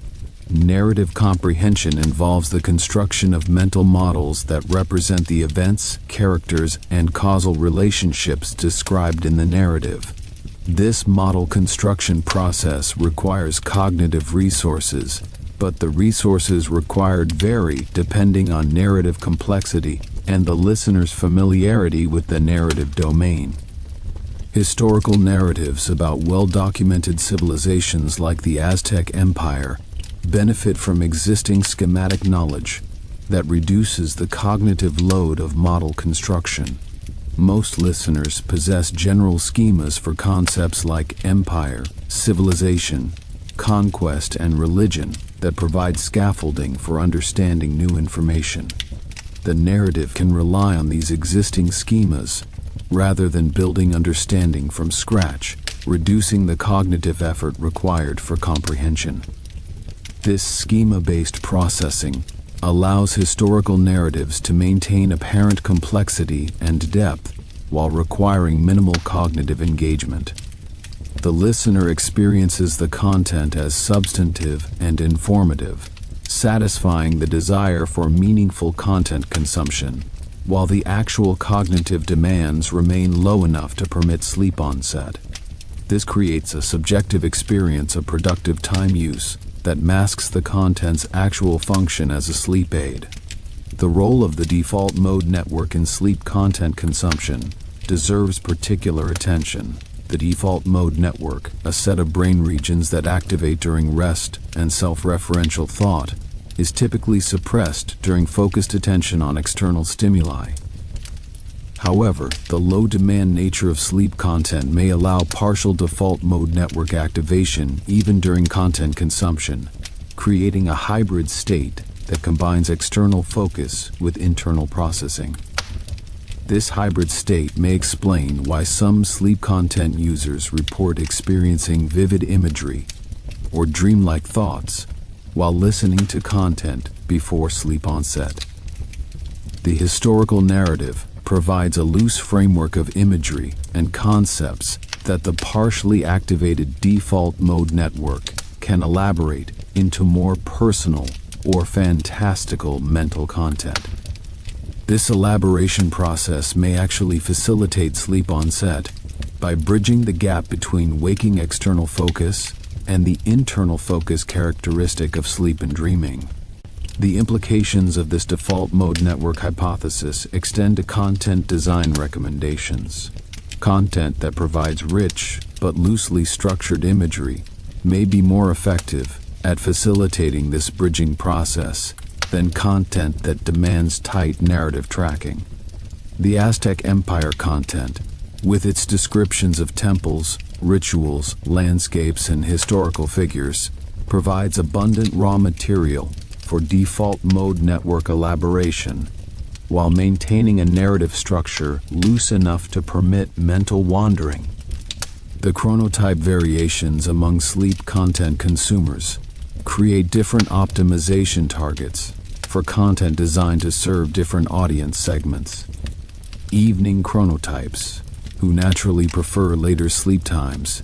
Narrative comprehension involves the construction of mental models that represent the events, characters, and causal relationships described in the narrative. This model construction process requires cognitive resources, but the resources required vary depending on narrative complexity and the listener's familiarity with the narrative domain. Historical narratives about well-documented civilizations like the Aztec Empire benefit from existing schematic knowledge that reduces the cognitive load of model construction. Most listeners possess general schemas for concepts like empire, civilization, conquest, and religion that provide scaffolding for understanding new information. The narrative can rely on these existing schemas rather than building understanding from scratch, reducing the cognitive effort required for comprehension. This schema-based processing allows historical narratives to maintain apparent complexity and depth while requiring minimal cognitive engagement. The listener experiences the content as substantive and informative, satisfying the desire for meaningful content consumption, while the actual cognitive demands remain low enough to permit sleep onset. This creates a subjective experience of productive time use that masks the content's actual function as a sleep aid. The role of the default mode network in sleep content consumption deserves particular attention. The default mode network, a set of brain regions that activate during rest and self-referential thought, is typically suppressed during focused attention on external stimuli. However, the low-demand nature of sleep content may allow partial default mode network activation even during content consumption, creating a hybrid state that combines external focus with internal processing. This hybrid state may explain why some sleep content users report experiencing vivid imagery or dreamlike thoughts while listening to content before sleep onset. The historical narrative provides a loose framework of imagery and concepts that the partially activated default mode network can elaborate into more personal or fantastical mental content. This elaboration process may actually facilitate sleep onset by bridging the gap between waking external focus and the internal focus characteristic of sleep and dreaming. The implications of this default mode network hypothesis extend to content design recommendations. Content that provides rich but loosely structured imagery may be more effective at facilitating this bridging process than content that demands tight narrative tracking. The Aztec Empire content, with its descriptions of temples, rituals, landscapes, and historical figures, provides abundant raw material for default mode network elaboration, while maintaining a narrative structure loose enough to permit mental wandering. The chronotype variations among sleep content consumers create different optimization targets for content designed to serve different audience segments. Evening chronotypes, who naturally prefer later sleep times,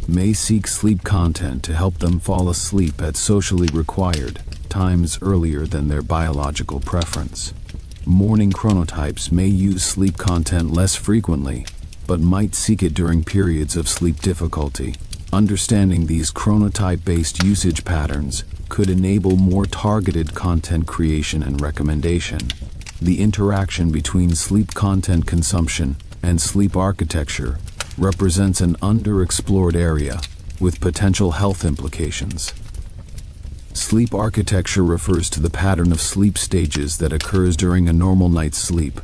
may seek sleep content to help them fall asleep at socially required times earlier than their biological preference. Morning chronotypes may use sleep content less frequently, but might seek it during periods of sleep difficulty. Understanding these chronotype-based usage patterns could enable more targeted content creation and recommendation. The interaction between sleep content consumption and sleep architecture represents an underexplored area with potential health implications. Sleep architecture refers to the pattern of sleep stages that occurs during a normal night's sleep,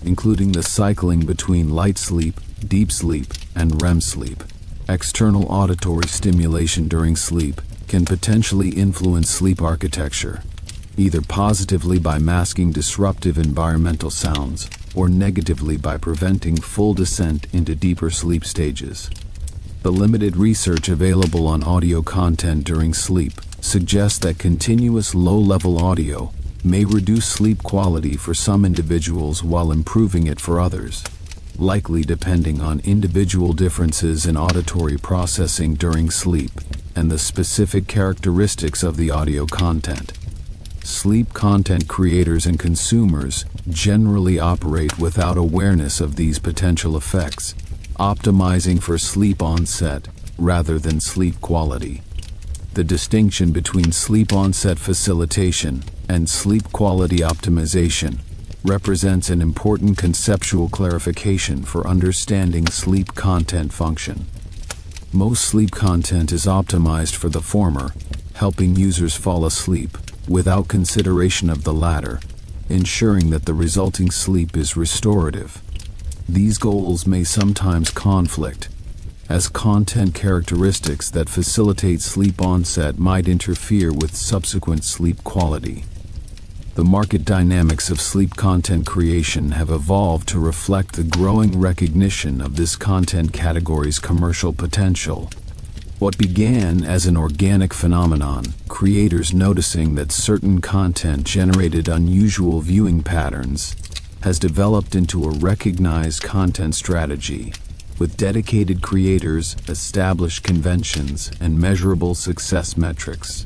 including the cycling between light sleep, deep sleep, and REM sleep. External auditory stimulation during sleep can potentially influence sleep architecture, either positively by masking disruptive environmental sounds or negatively by preventing full descent into deeper sleep stages. The limited research available on audio content during sleep suggests that continuous low-level audio may reduce sleep quality for some individuals while improving it for others, likely depending on individual differences in auditory processing during sleep and the specific characteristics of the audio content. Sleep content creators and consumers generally operate without awareness of these potential effects, optimizing for sleep onset rather than sleep quality. The distinction between sleep onset facilitation and sleep quality optimization represents an important conceptual clarification for understanding sleep content function. Most sleep content is optimized for the former, helping users fall asleep, without consideration of the latter, ensuring that the resulting sleep is restorative. These goals may sometimes conflict, as content characteristics that facilitate sleep onset might interfere with subsequent sleep quality. The market dynamics of sleep content creation have evolved to reflect the growing recognition of this content category's commercial potential. What began as an organic phenomenon, creators noticing that certain content generated unusual viewing patterns, has developed into a recognized content strategy, with dedicated creators, established conventions, and measurable success metrics.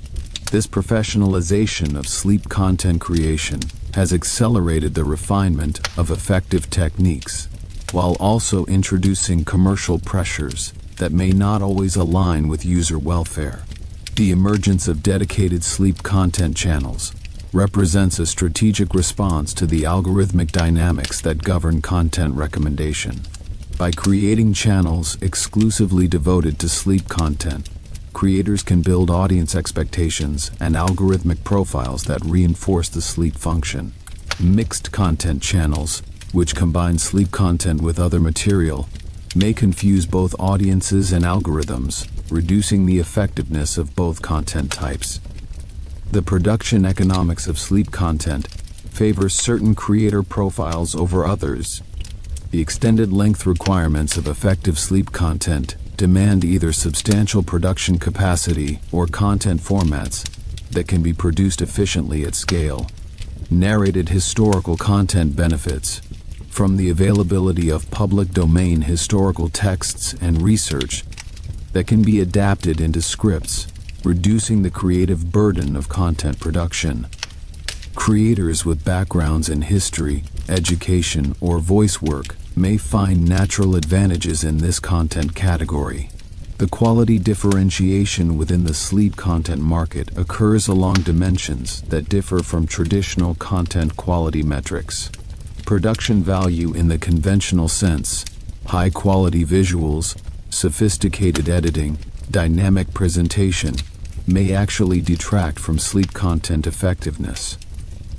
This professionalization of sleep content creation has accelerated the refinement of effective techniques, while also introducing commercial pressures that may not always align with user welfare. The emergence of dedicated sleep content channels represents a strategic response to the algorithmic dynamics that govern content recommendation. By creating channels exclusively devoted to sleep content, creators can build audience expectations and algorithmic profiles that reinforce the sleep function. Mixed content channels, which combine sleep content with other material, may confuse both audiences and algorithms, reducing the effectiveness of both content types. The production economics of sleep content favors certain creator profiles over others. The extended length requirements of effective sleep content demand either substantial production capacity or content formats that can be produced efficiently at scale. Narrated historical content benefits from the availability of public domain historical texts and research that can be adapted into scripts, reducing the creative burden of content production. Creators with backgrounds in history, education, or voice work may find natural advantages in this content category. The quality differentiation within the sleep content market occurs along dimensions that differ from traditional content quality metrics. Production value in the conventional sense, high-quality visuals, sophisticated editing, dynamic presentation, may actually detract from sleep content effectiveness.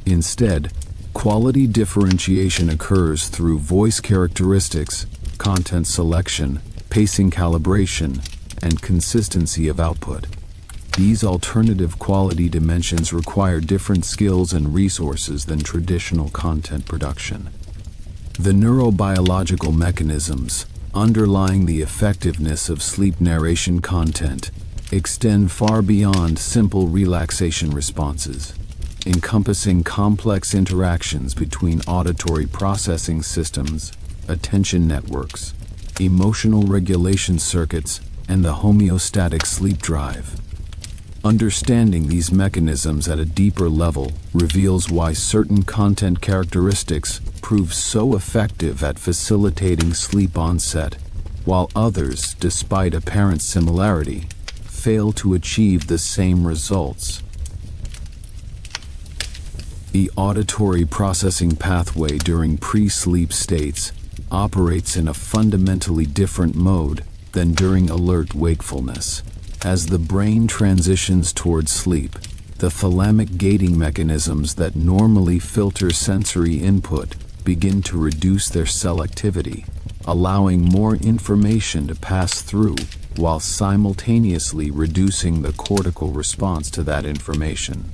Instead, quality differentiation occurs through voice characteristics, content selection, pacing calibration, and consistency of output. These alternative quality dimensions require different skills and resources than traditional content production. The neurobiological mechanisms underlying the effectiveness of sleep narration content extend far beyond simple relaxation responses, encompassing complex interactions between auditory processing systems, attention networks, emotional regulation circuits, and the homeostatic sleep drive. Understanding these mechanisms at a deeper level reveals why certain content characteristics prove so effective at facilitating sleep onset, while others, despite apparent similarity, fail to achieve the same results. The auditory processing pathway during pre-sleep states operates in a fundamentally different mode than during alert wakefulness. As the brain transitions towards sleep, the thalamic gating mechanisms that normally filter sensory input begin to reduce their selectivity, allowing more information to pass through while simultaneously reducing the cortical response to that information.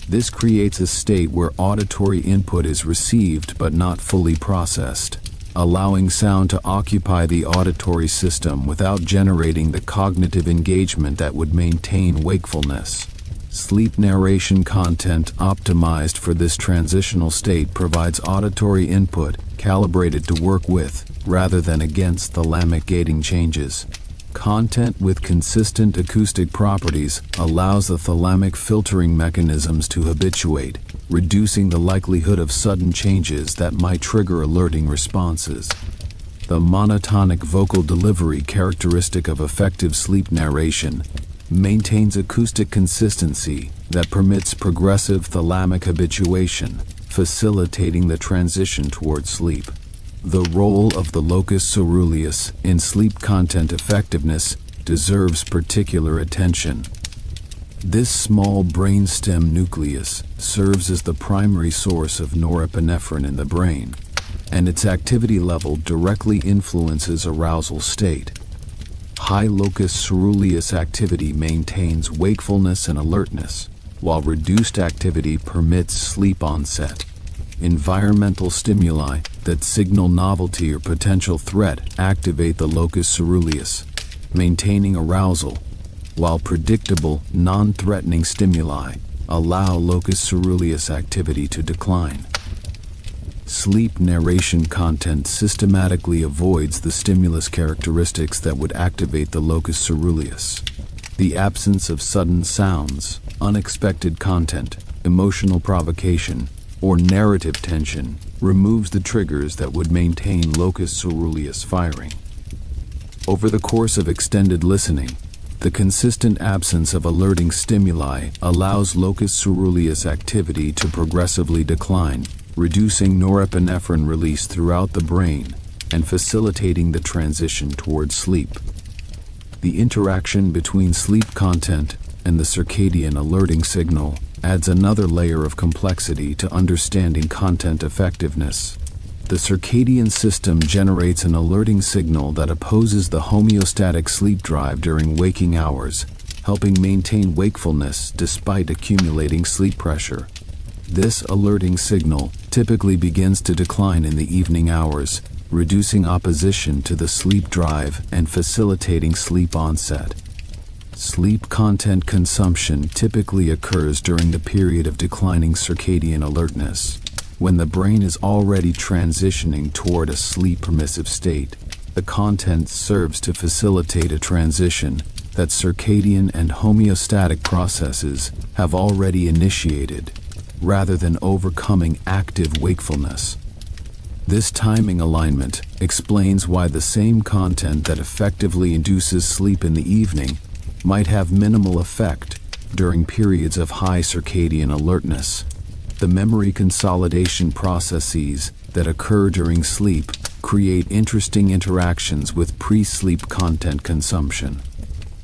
This creates a state where auditory input is received but not fully processed, allowing sound to occupy the auditory system without generating the cognitive engagement that would maintain wakefulness. Sleep narration content optimized for this transitional state provides auditory input calibrated to work with, rather than against, thalamic gating changes. Content with consistent acoustic properties allows the thalamic filtering mechanisms to habituate, reducing the likelihood of sudden changes that might trigger alerting responses. The monotonic vocal delivery characteristic of effective sleep narration maintains acoustic consistency that permits progressive thalamic habituation, facilitating the transition toward sleep. The role of the locus coeruleus in sleep content effectiveness deserves particular attention. This small brainstem nucleus serves as the primary source of norepinephrine in the brain, and its activity level directly influences arousal state. High locus coeruleus activity maintains wakefulness and alertness, while reduced activity permits sleep onset. Environmental stimuli that signal novelty or potential threat activate the locus coeruleus, maintaining arousal, while predictable, non-threatening stimuli allow locus coeruleus activity to decline. Sleep narration content systematically avoids the stimulus characteristics that would activate the locus coeruleus. The absence of sudden sounds, unexpected content, emotional provocation, or narrative tension removes the triggers that would maintain locus coeruleus firing. Over the course of extended listening, the consistent absence of alerting stimuli allows locus coeruleus activity to progressively decline, reducing norepinephrine release throughout the brain and facilitating the transition toward sleep. The interaction between sleep content and the circadian alerting signal adds another layer of complexity to understanding content effectiveness. The circadian system generates an alerting signal that opposes the homeostatic sleep drive during waking hours, helping maintain wakefulness despite accumulating sleep pressure. This alerting signal typically begins to decline in the evening hours, reducing opposition to the sleep drive and facilitating sleep onset. Sleep content consumption typically occurs during the period of declining circadian alertness, when the brain is already transitioning toward a sleep-permissive state. The content serves to facilitate a transition that circadian and homeostatic processes have already initiated, rather than overcoming active wakefulness. This timing alignment explains why the same content that effectively induces sleep in the evening might have minimal effect during periods of high circadian alertness. The memory consolidation processes that occur during sleep create interesting interactions with pre-sleep content consumption.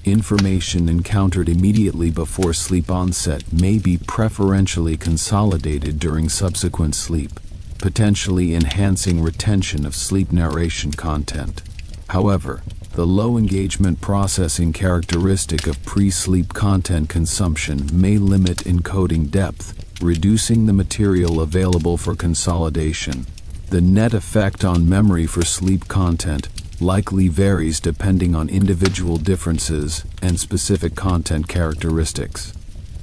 Information encountered immediately before sleep onset may be preferentially consolidated during subsequent sleep, potentially enhancing retention of sleep narration content. However, the low engagement processing characteristic of pre-sleep content consumption may limit encoding depth, reducing the material available for consolidation. The net effect on memory for sleep content likely varies depending on individual differences and specific content characteristics.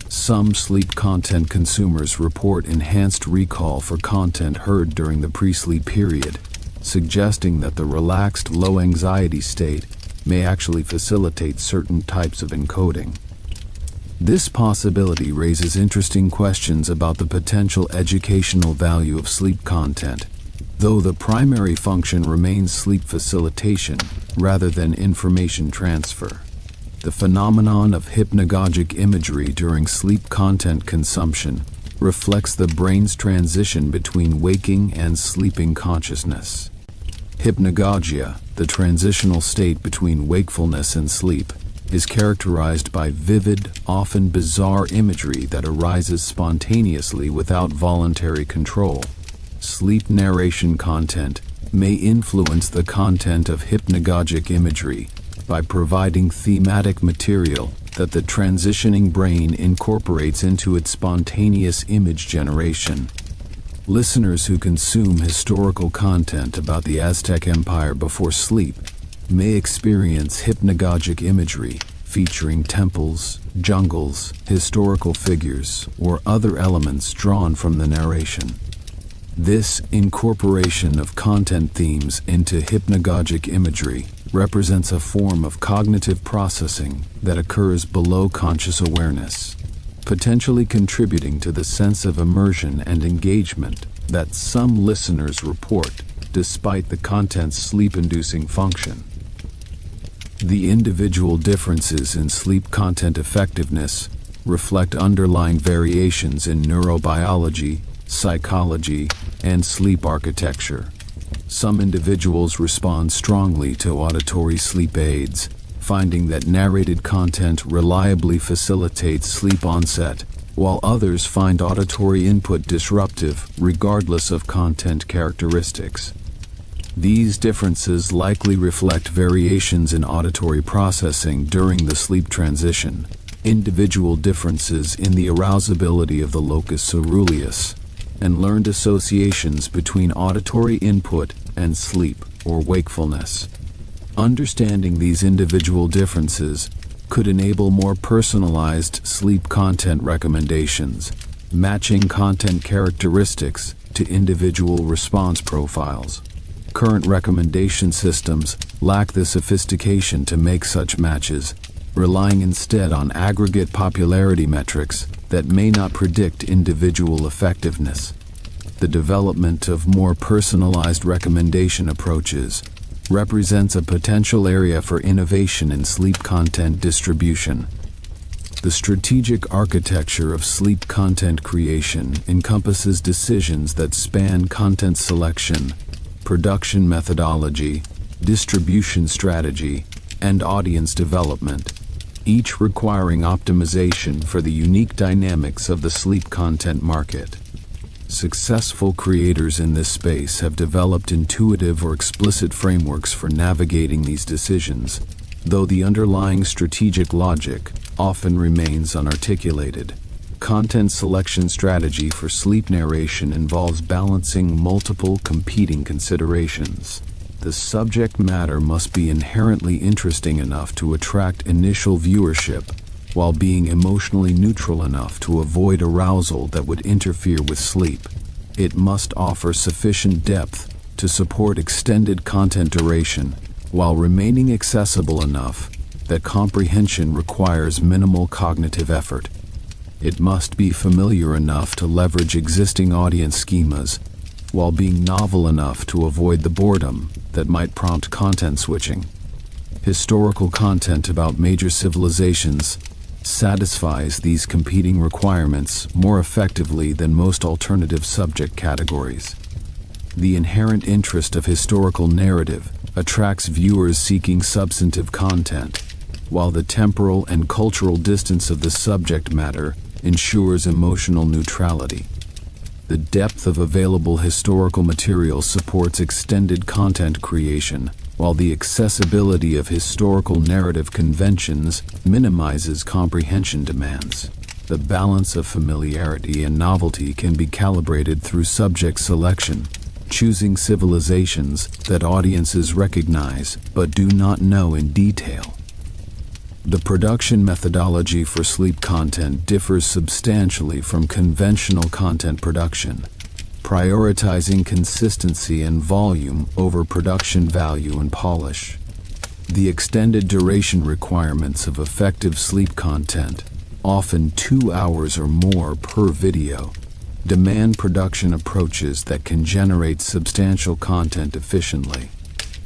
Some sleep content consumers report enhanced recall for content heard during the pre-sleep period, suggesting that the relaxed low-anxiety state may actually facilitate certain types of encoding. This possibility raises interesting questions about the potential educational value of sleep content, though the primary function remains sleep facilitation rather than information transfer. The phenomenon of hypnagogic imagery during sleep content consumption reflects the brain's transition between waking and sleeping consciousness. Hypnagogia, the transitional state between wakefulness and sleep, is characterized by vivid, often bizarre imagery that arises spontaneously without voluntary control. Sleep narration content may influence the content of hypnagogic imagery by providing thematic material that the transitioning brain incorporates into its spontaneous image generation. Listeners who consume historical content about the Aztec Empire before sleep may experience hypnagogic imagery featuring temples, jungles, historical figures, or other elements drawn from the narration. This incorporation of content themes into hypnagogic imagery represents a form of cognitive processing that occurs below conscious awareness, potentially contributing to the sense of immersion and engagement that some listeners report despite the content's sleep-inducing function. The individual differences in sleep content effectiveness reflect underlying variations in neurobiology, psychology, and sleep architecture. Some individuals respond strongly to auditory sleep aids, finding that narrated content reliably facilitates sleep onset, while others find auditory input disruptive regardless of content characteristics. These differences likely reflect variations in auditory processing during the sleep transition, individual differences in the arousability of the locus coeruleus, and learned associations between auditory input and sleep or wakefulness. Understanding these individual differences could enable more personalized sleep content recommendations, matching content characteristics to individual response profiles. Current recommendation systems lack the sophistication to make such matches, relying instead on aggregate popularity metrics that may not predict individual effectiveness. The development of more personalized recommendation approaches represents a potential area for innovation in sleep content distribution. The strategic architecture of sleep content creation encompasses decisions that span content selection, production methodology, distribution strategy, and audience development, each requiring optimization for the unique dynamics of the sleep content market. Successful creators in this space have developed intuitive or explicit frameworks for navigating these decisions, though the underlying strategic logic often remains unarticulated. Content selection strategy for sleep narration involves balancing multiple competing considerations. The subject matter must be inherently interesting enough to attract initial viewership, while being emotionally neutral enough to avoid arousal that would interfere with sleep. It must offer sufficient depth to support extended content duration, while remaining accessible enough that comprehension requires minimal cognitive effort. It must be familiar enough to leverage existing audience schemas, while being novel enough to avoid the boredom that might prompt content switching. Historical content about major civilizations satisfies these competing requirements more effectively than most alternative subject categories. The inherent interest of historical narrative attracts viewers seeking substantive content, while the temporal and cultural distance of the subject matter ensures emotional neutrality. The depth of available historical material supports extended content creation, while the accessibility of historical narrative conventions minimizes comprehension demands. The balance of familiarity and novelty can be calibrated through subject selection, choosing civilizations that audiences recognize but do not know in detail. The production methodology for sleep content differs substantially from conventional content production, prioritizing consistency and volume over production value and polish. The extended duration requirements of effective sleep content, often 2 hours or more per video, demand production approaches that can generate substantial content efficiently.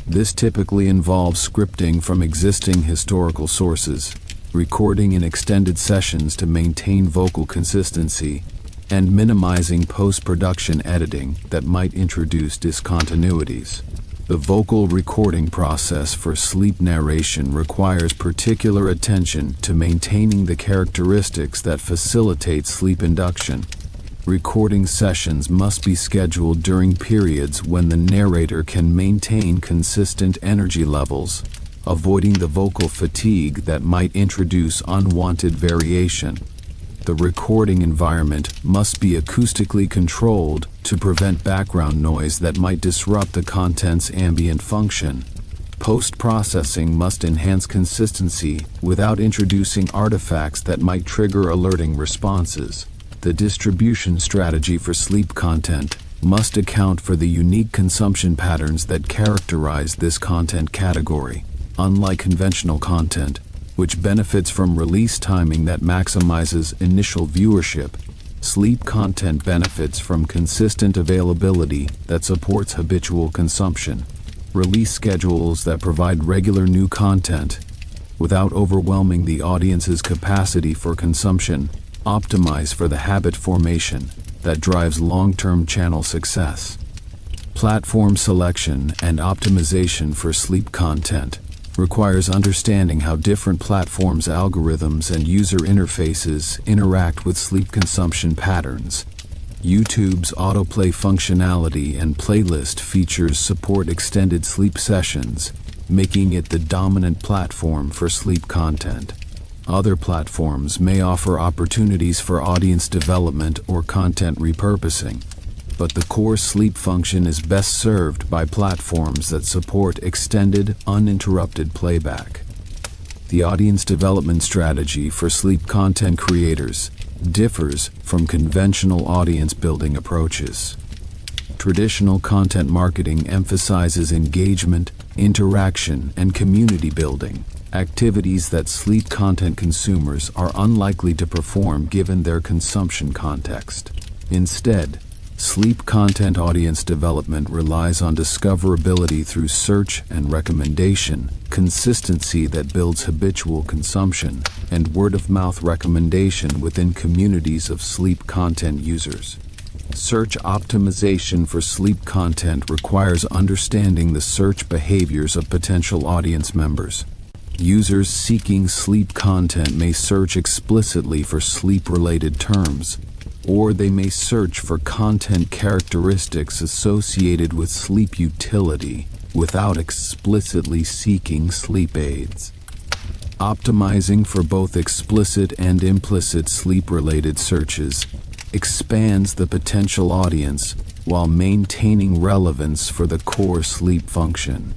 This typically involves scripting from existing historical sources, recording in extended sessions to maintain vocal consistency, and minimizing post-production editing that might introduce discontinuities. The vocal recording process for sleep narration requires particular attention to maintaining the characteristics that facilitate sleep induction. Recording sessions must be scheduled during periods when the narrator can maintain consistent energy levels, avoiding the vocal fatigue that might introduce unwanted variation. The recording environment must be acoustically controlled to prevent background noise that might disrupt the content's ambient function. Post-processing must enhance consistency without introducing artifacts that might trigger alerting responses. The distribution strategy for sleep content must account for the unique consumption patterns that characterize this content category. Unlike conventional content, which benefits from release timing that maximizes initial viewership, sleep content benefits from consistent availability that supports habitual consumption. Release schedules that provide regular new content without overwhelming the audience's capacity for consumption optimize for the habit formation that drives long-term channel success. Platform selection and optimization for sleep content requires understanding how different platforms' algorithms and user interfaces interact with sleep consumption patterns. YouTube's autoplay functionality and playlist features support extended sleep sessions, making it the dominant platform for sleep content. Other platforms may offer opportunities for audience development or content repurposing, but the core sleep function is best served by platforms that support extended, uninterrupted playback. The audience development strategy for sleep content creators differs from conventional audience building approaches. Traditional content marketing emphasizes engagement, interaction, and community building, activities that sleep content consumers are unlikely to perform given their consumption context. Instead, sleep content audience development relies on discoverability through search and recommendation, consistency that builds habitual consumption, and word-of-mouth recommendation within communities of sleep content users. Search optimization for sleep content requires understanding the search behaviors of potential audience members. Users seeking sleep content may search explicitly for sleep-related terms, or they may search for content characteristics associated with sleep utility without explicitly seeking sleep aids. Optimizing for both explicit and implicit sleep-related searches expands the potential audience while maintaining relevance for the core sleep function.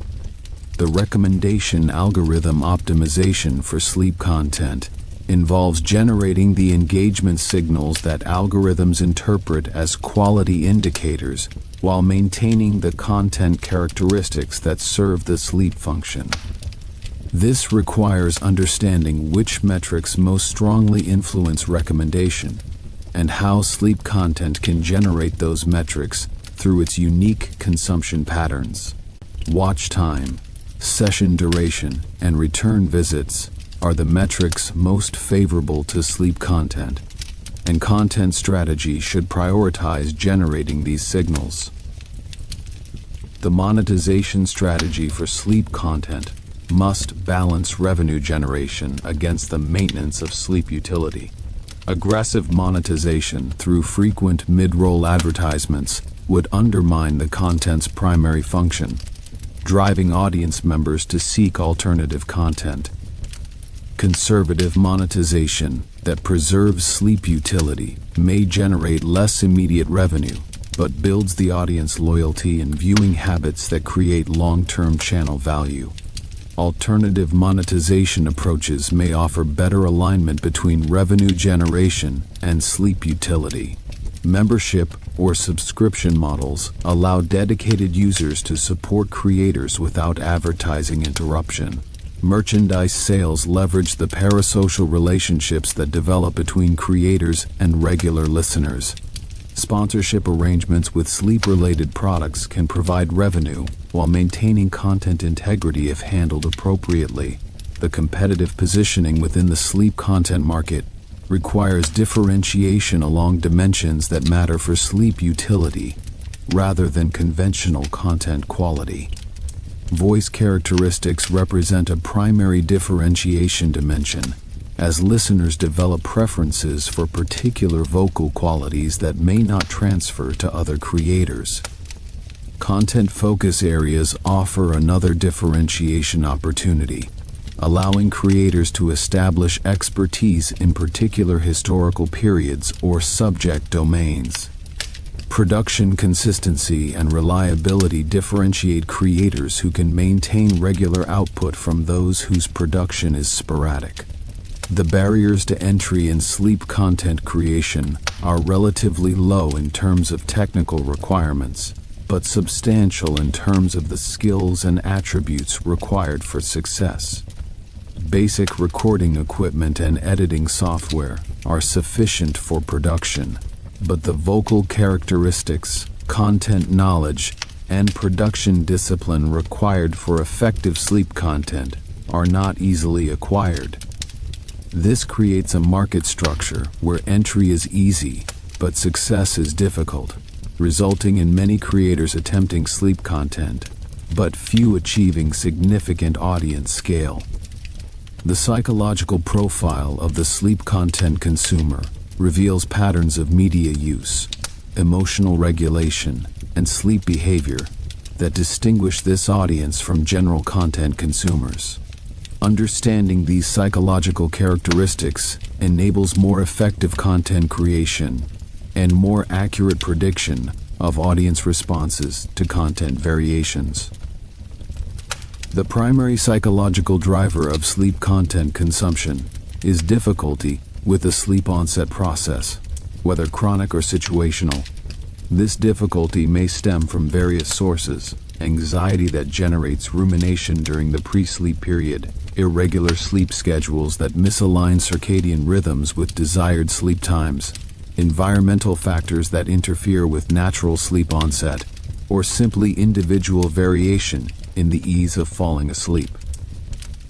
The recommendation algorithm optimization for sleep content involves generating the engagement signals that algorithms interpret as quality indicators while maintaining the content characteristics that serve the sleep function. This requires understanding which metrics most strongly influence recommendation and how sleep content can generate those metrics through its unique consumption patterns. Watch time, session duration, and return visits are the metrics most favorable to sleep content, and content strategy should prioritize generating these signals. The monetization strategy for sleep content must balance revenue generation against the maintenance of sleep utility. Aggressive monetization through frequent mid-roll advertisements would undermine the content's primary function, driving audience members to seek alternative content. Conservative monetization that preserves sleep utility may generate less immediate revenue, but builds the audience loyalty and viewing habits that create long-term channel value. Alternative monetization approaches may offer better alignment between revenue generation and sleep utility. Membership or subscription models allow dedicated users to support creators without advertising interruption. Merchandise sales leverage the parasocial relationships that develop between creators and regular listeners. Sponsorship arrangements with sleep-related products can provide revenue while maintaining content integrity if handled appropriately. The competitive positioning within the sleep content market requires differentiation along dimensions that matter for sleep utility, rather than conventional content quality. Voice characteristics represent a primary differentiation dimension, as listeners develop preferences for particular vocal qualities that may not transfer to other creators. Content focus areas offer another differentiation opportunity, allowing creators to establish expertise in particular historical periods or subject domains. Production consistency and reliability differentiate creators who can maintain regular output from those whose production is sporadic. The barriers to entry in sleep content creation are relatively low in terms of technical requirements, but substantial in terms of the skills and attributes required for success. Basic recording equipment and editing software are sufficient for production, but the vocal characteristics, content knowledge, and production discipline required for effective sleep content are not easily acquired. This creates a market structure where entry is easy, but success is difficult, resulting in many creators attempting sleep content, but few achieving significant audience scale. The psychological profile of the sleep content consumer reveals patterns of media use, emotional regulation, and sleep behavior that distinguish this audience from general content consumers. Understanding these psychological characteristics enables more effective content creation and more accurate prediction of audience responses to content variations. The primary psychological driver of sleep content consumption is difficulty with the sleep onset process, whether chronic or situational. This difficulty may stem from various sources: anxiety that generates rumination during the pre-sleep period, irregular sleep schedules that misalign circadian rhythms with desired sleep times, environmental factors that interfere with natural sleep onset, or simply individual variation in the ease of falling asleep.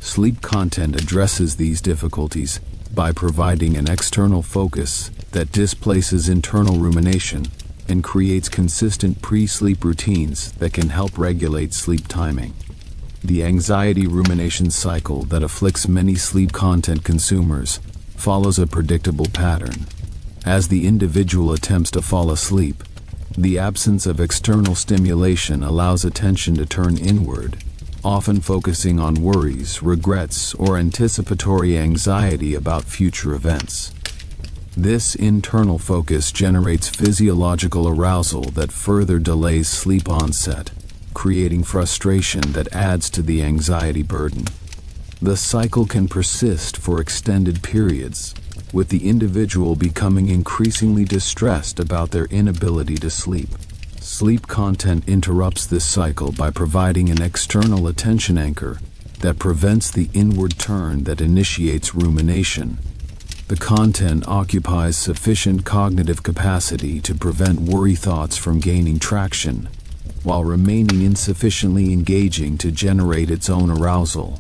Sleep content addresses these difficulties by providing an external focus that displaces internal rumination and creates consistent pre-sleep routines that can help regulate sleep timing. The anxiety rumination cycle that afflicts many sleep content consumers follows a predictable pattern. As the individual attempts to fall asleep, the absence of external stimulation allows attention to turn inward, often focusing on worries, regrets, or anticipatory anxiety about future events. This internal focus generates physiological arousal that further delays sleep onset, creating frustration that adds to the anxiety burden. The cycle can persist for extended periods, with the individual becoming increasingly distressed about their inability to sleep. Sleep content interrupts this cycle by providing an external attention anchor that prevents the inward turn that initiates rumination. The content occupies sufficient cognitive capacity to prevent worry thoughts from gaining traction, while remaining insufficiently engaging to generate its own arousal.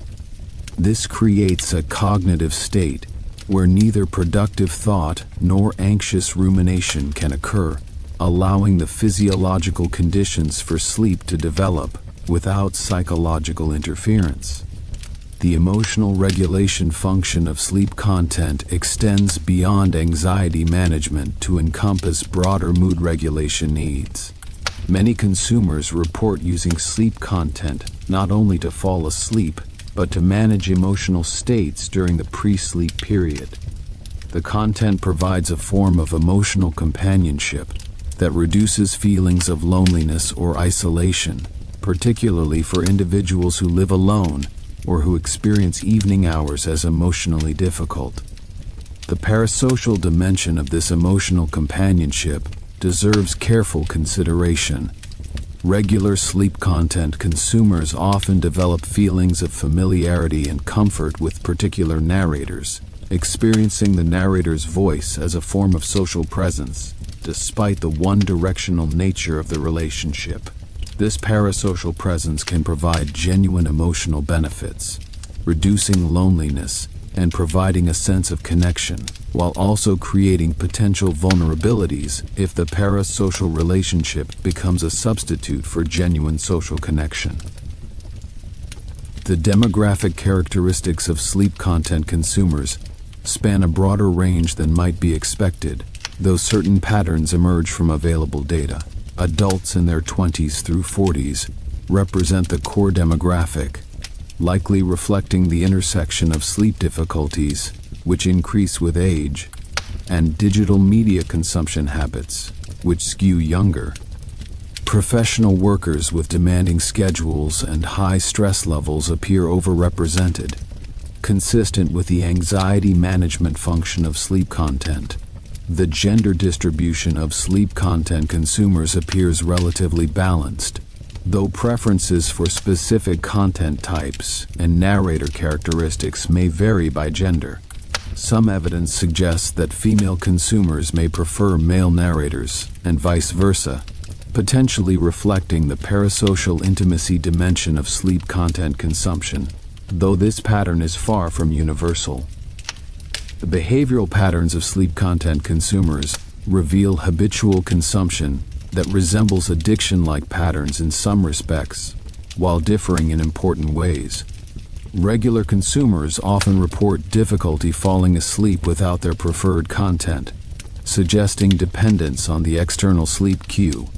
This creates a cognitive state where neither productive thought nor anxious rumination can occur, allowing the physiological conditions for sleep to develop without psychological interference. The emotional regulation function of sleep content extends beyond anxiety management to encompass broader mood regulation needs. Many consumers report using sleep content not only to fall asleep, but to manage emotional states during the pre-sleep period. The content provides a form of emotional companionship that reduces feelings of loneliness or isolation, particularly for individuals who live alone or who experience evening hours as emotionally difficult. The parasocial dimension of this emotional companionship deserves careful consideration. Regular sleep content consumers often develop feelings of familiarity and comfort with particular narrators, experiencing the narrator's voice as a form of social presence, despite the one-directional nature of the relationship. This parasocial presence can provide genuine emotional benefits, reducing loneliness and providing a sense of connection, while also creating potential vulnerabilities if the parasocial relationship becomes a substitute for genuine social connection. The demographic characteristics of sleep content consumers span a broader range than might be expected, though certain patterns emerge from available data. Adults in their 20s through 40s represent the core demographic, likely reflecting the intersection of sleep difficulties, which increase with age, and digital media consumption habits, which skew younger. Professional workers with demanding schedules and high stress levels appear overrepresented, consistent with the anxiety management function of sleep content. The gender distribution of sleep content consumers appears relatively balanced, though preferences for specific content types and narrator characteristics may vary by gender. Some evidence suggests that female consumers may prefer male narrators, and vice versa, potentially reflecting the parasocial intimacy dimension of sleep content consumption, though this pattern is far from universal. The behavioral patterns of sleep content consumers reveal habitual consumption that resembles addiction-like patterns in some respects, while differing in important ways. Regular consumers often report difficulty falling asleep without their preferred content, suggesting dependence on the external sleep cue.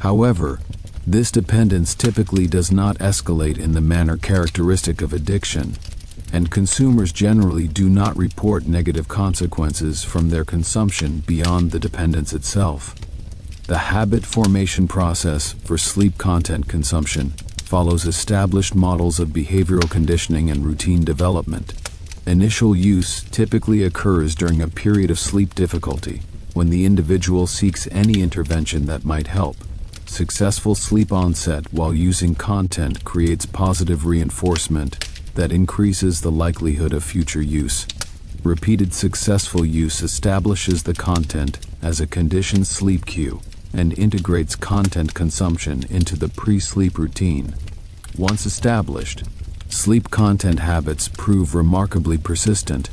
However, this dependence typically does not escalate in the manner characteristic of addiction, and consumers generally do not report negative consequences from their consumption beyond the dependence itself. The habit formation process for sleep content consumption follows established models of behavioral conditioning and routine development. Initial use typically occurs during a period of sleep difficulty, when the individual seeks any intervention that might help. Successful sleep onset while using content creates positive reinforcement that increases the likelihood of future use. Repeated successful use establishes the content as a conditioned sleep cue and integrates content consumption into the pre-sleep routine. Once established, sleep content habits prove remarkably persistent,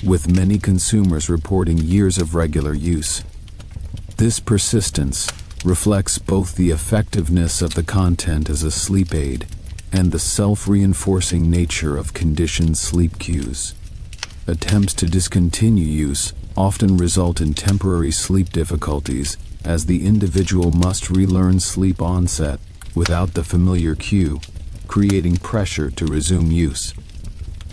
with many consumers reporting years of regular use. This persistence reflects both the effectiveness of the content as a sleep aid and the self-reinforcing nature of conditioned sleep cues. Attempts to discontinue use often result in temporary sleep difficulties, as the individual must relearn sleep onset without the familiar cue, creating pressure to resume use.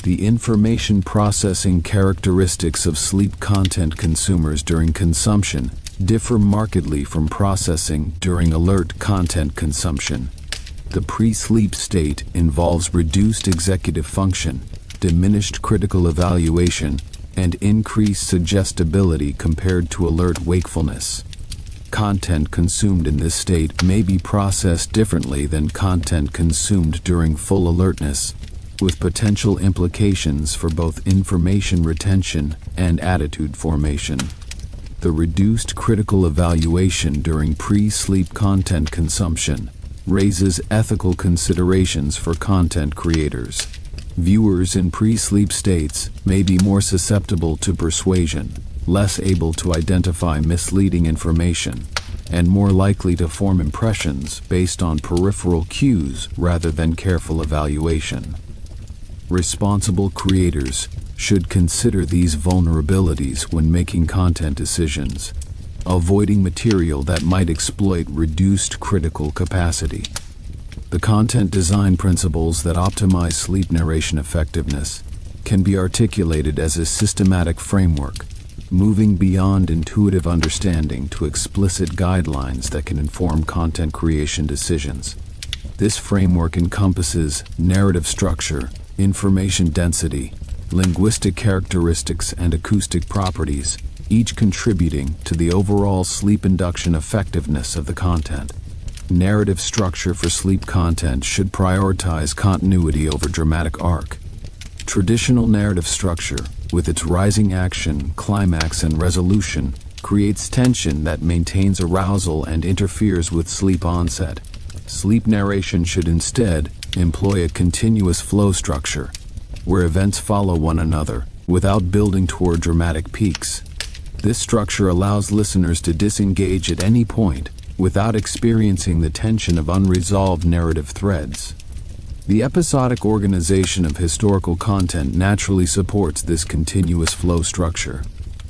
The information processing characteristics of sleep content consumers during consumption differ markedly from processing during alert content consumption. The pre-sleep state involves reduced executive function, diminished critical evaluation, and increased suggestibility compared to alert wakefulness. Content consumed in this state may be processed differently than content consumed during full alertness, with potential implications for both information retention and attitude formation. The reduced critical evaluation during pre-sleep content consumption raises ethical considerations for content creators. Viewers in pre-sleep states may be more susceptible to persuasion, less able to identify misleading information, and more likely to form impressions based on peripheral cues rather than careful evaluation. Responsible creators should consider these vulnerabilities when making content decisions, avoiding material that might exploit reduced critical capacity. The content design principles that optimize sleep narration effectiveness can be articulated as a systematic framework, moving beyond intuitive understanding to explicit guidelines that can inform content creation decisions. This framework encompasses narrative structure, information density, linguistic characteristics, and acoustic properties, each contributing to the overall sleep induction effectiveness of the content. Narrative structure for sleep content should prioritize continuity over dramatic arc. Traditional narrative structure, with its rising action, climax, and resolution, creates tension that maintains arousal and interferes with sleep onset. Sleep narration should instead employ a continuous flow structure, where events follow one another without building toward dramatic peaks. This structure allows listeners to disengage at any point without experiencing the tension of unresolved narrative threads. The episodic organization of historical content naturally supports this continuous flow structure.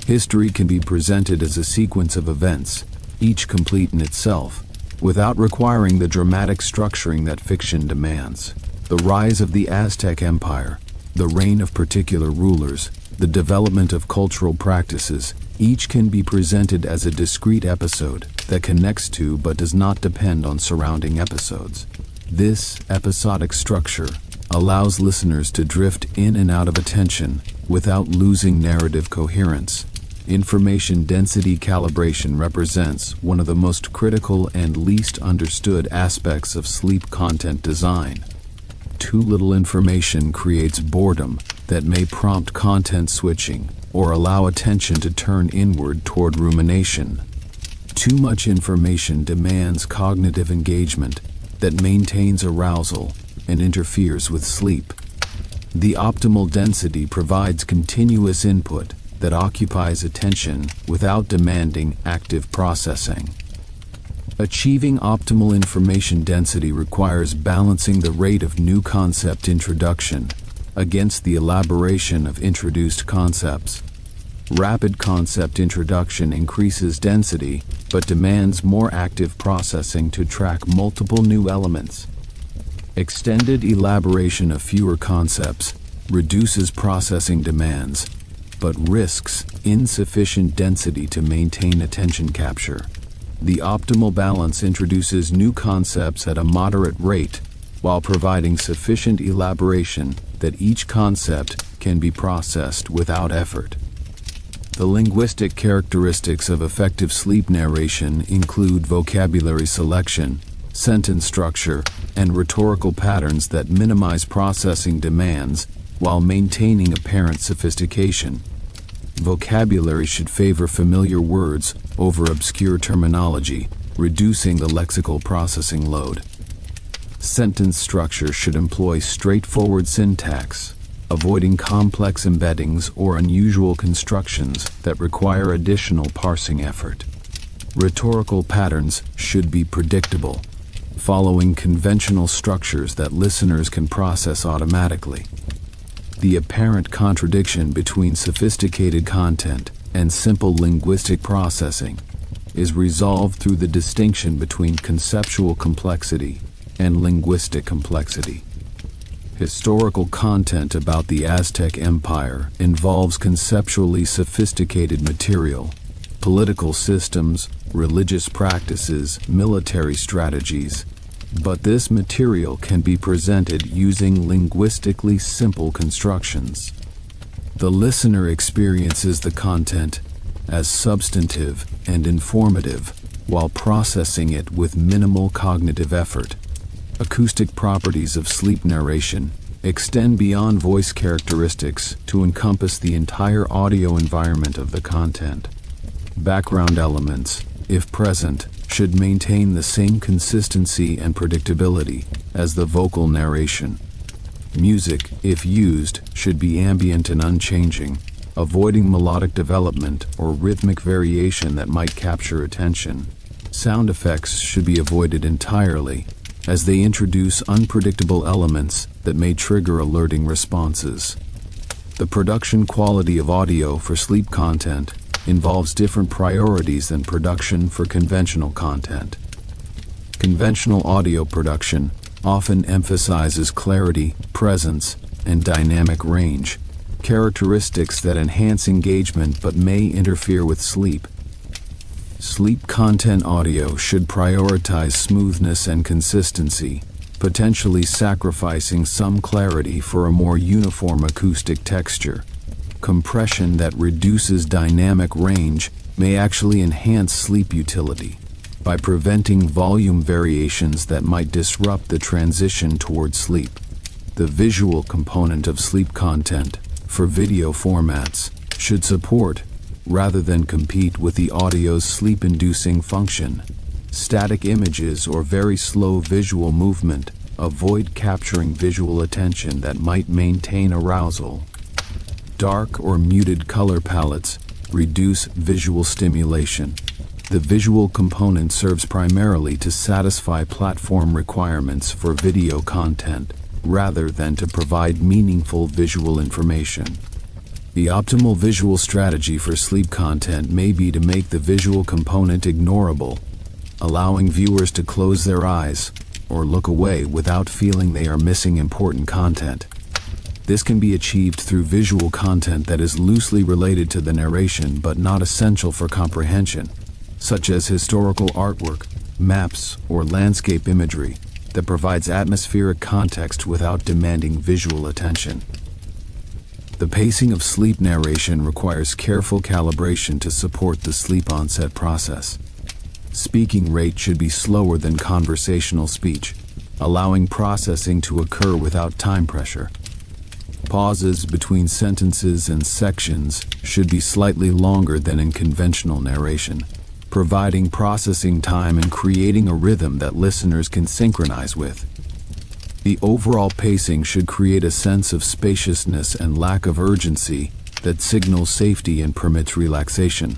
History can be presented as a sequence of events, each complete in itself, without requiring the dramatic structuring that fiction demands. The rise of the Aztec Empire, the reign of particular rulers, the development of cultural practices, each can be presented as a discrete episode that connects to but does not depend on surrounding episodes. This episodic structure allows listeners to drift in and out of attention without losing narrative coherence. Information density calibration represents one of the most critical and least understood aspects of sleep content design. Too little information creates boredom that may prompt content switching or allow attention to turn inward toward rumination. Too much information demands cognitive engagement that maintains arousal and interferes with sleep. The optimal density provides continuous input that occupies attention without demanding active processing. Achieving optimal information density requires balancing the rate of new concept introduction against the elaboration of introduced concepts. Rapid concept introduction increases density, but demands more active processing to track multiple new elements. Extended elaboration of fewer concepts reduces processing demands, but risks insufficient density to maintain attention capture. The optimal balance introduces new concepts at a moderate rate while providing sufficient elaboration that each concept can be processed without effort. The linguistic characteristics of effective sleep narration include vocabulary selection, sentence structure, and rhetorical patterns that minimize processing demands while maintaining apparent sophistication. Vocabulary should favor familiar words over obscure terminology, reducing the lexical processing load. Sentence structure should employ straightforward syntax, avoiding complex embeddings or unusual constructions that require additional parsing effort. Rhetorical patterns should be predictable, following conventional structures that listeners can process automatically. The apparent contradiction between sophisticated content and simple linguistic processing is resolved through the distinction between conceptual complexity and linguistic complexity. Historical content about the Aztec Empire involves conceptually sophisticated material, political systems, religious practices, military strategies, but this material can be presented using linguistically simple constructions. The listener experiences the content as substantive and informative while processing it with minimal cognitive effort. Acoustic properties of sleep narration extend beyond voice characteristics to encompass the entire audio environment of the content. Background elements, if present, should maintain the same consistency and predictability as the vocal narration. Music, if used, should be ambient and unchanging, avoiding melodic development or rhythmic variation that might capture attention. Sound effects should be avoided entirely, as they introduce unpredictable elements that may trigger alerting responses. The production quality of audio for sleep content involves different priorities than production for conventional content. Conventional audio production often emphasizes clarity, presence, and dynamic range, characteristics that enhance engagement but may interfere with sleep. Sleep content audio should prioritize smoothness and consistency, potentially sacrificing some clarity for a more uniform acoustic texture. Compression that reduces dynamic range may actually enhance sleep utility by preventing volume variations that might disrupt the transition toward sleep. The visual component of sleep content, for video formats, should support, rather than compete with the audio's sleep-inducing function. Static images or very slow visual movement avoid capturing visual attention that might maintain arousal. Dark or muted color palettes reduce visual stimulation. The visual component serves primarily to satisfy platform requirements for video content, rather than to provide meaningful visual information. The optimal visual strategy for sleep content may be to make the visual component ignorable, allowing viewers to close their eyes or look away without feeling they are missing important content. This can be achieved through visual content that is loosely related to the narration but not essential for comprehension, such as historical artwork, maps, or landscape imagery that provides atmospheric context without demanding visual attention. The pacing of sleep narration requires careful calibration to support the sleep onset process. Speaking rate should be slower than conversational speech, allowing processing to occur without time pressure. Pauses between sentences and sections should be slightly longer than in conventional narration, providing processing time and creating a rhythm that listeners can synchronize with. The overall pacing should create a sense of spaciousness and lack of urgency that signals safety and permits relaxation.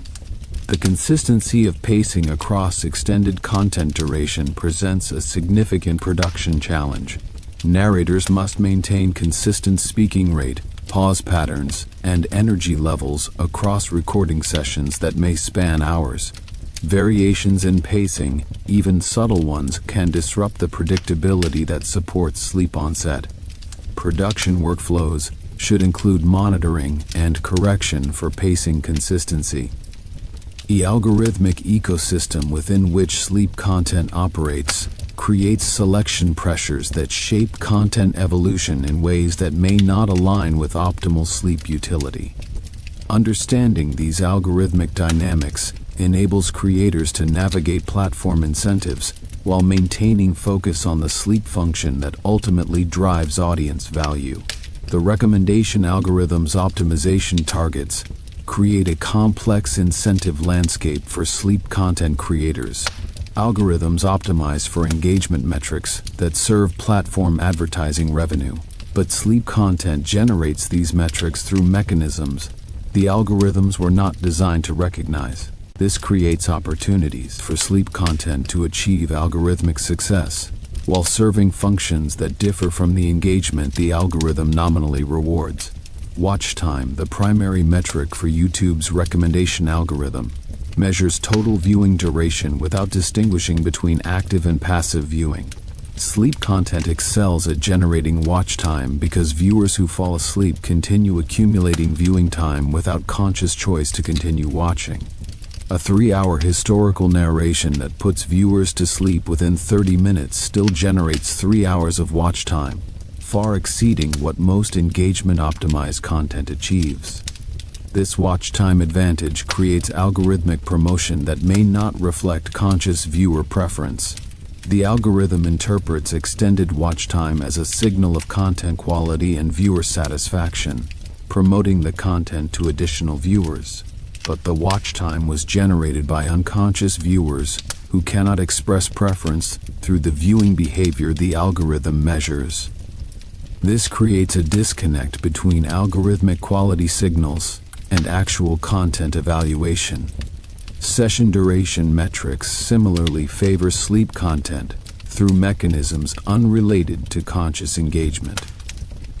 The consistency of pacing across extended content duration presents a significant production challenge. Narrators must maintain consistent speaking rate, pause patterns, and energy levels across recording sessions that may span hours. Variations in pacing, even subtle ones, can disrupt the predictability that supports sleep onset. Production workflows should include monitoring and correction for pacing consistency. The algorithmic ecosystem within which sleep content operates creates selection pressures that shape content evolution in ways that may not align with optimal sleep utility. Understanding these algorithmic dynamics enables creators to navigate platform incentives while maintaining focus on the sleep function that ultimately drives audience value. The recommendation algorithm's optimization targets create a complex incentive landscape for sleep content creators. Algorithms optimize for engagement metrics that serve platform advertising revenue, but sleep content generates these metrics through mechanisms the algorithms were not designed to recognize. This creates opportunities for sleep content to achieve algorithmic success, while serving functions that differ from the engagement the algorithm nominally rewards. Watch time, the primary metric for YouTube's recommendation algorithm, measures total viewing duration without distinguishing between active and passive viewing. Sleep content excels at generating watch time because viewers who fall asleep continue accumulating viewing time without conscious choice to continue watching. A 3-hour historical narration that puts viewers to sleep within 30 minutes still generates 3 hours of watch time, far exceeding what most engagement-optimized content achieves. This watch time advantage creates algorithmic promotion that may not reflect conscious viewer preference. The algorithm interprets extended watch time as a signal of content quality and viewer satisfaction, promoting the content to additional viewers. But the watch time was generated by unconscious viewers who cannot express preference through the viewing behavior the algorithm measures. This creates a disconnect between algorithmic quality signals and actual content evaluation. Session duration metrics similarly favor sleep content through mechanisms unrelated to conscious engagement.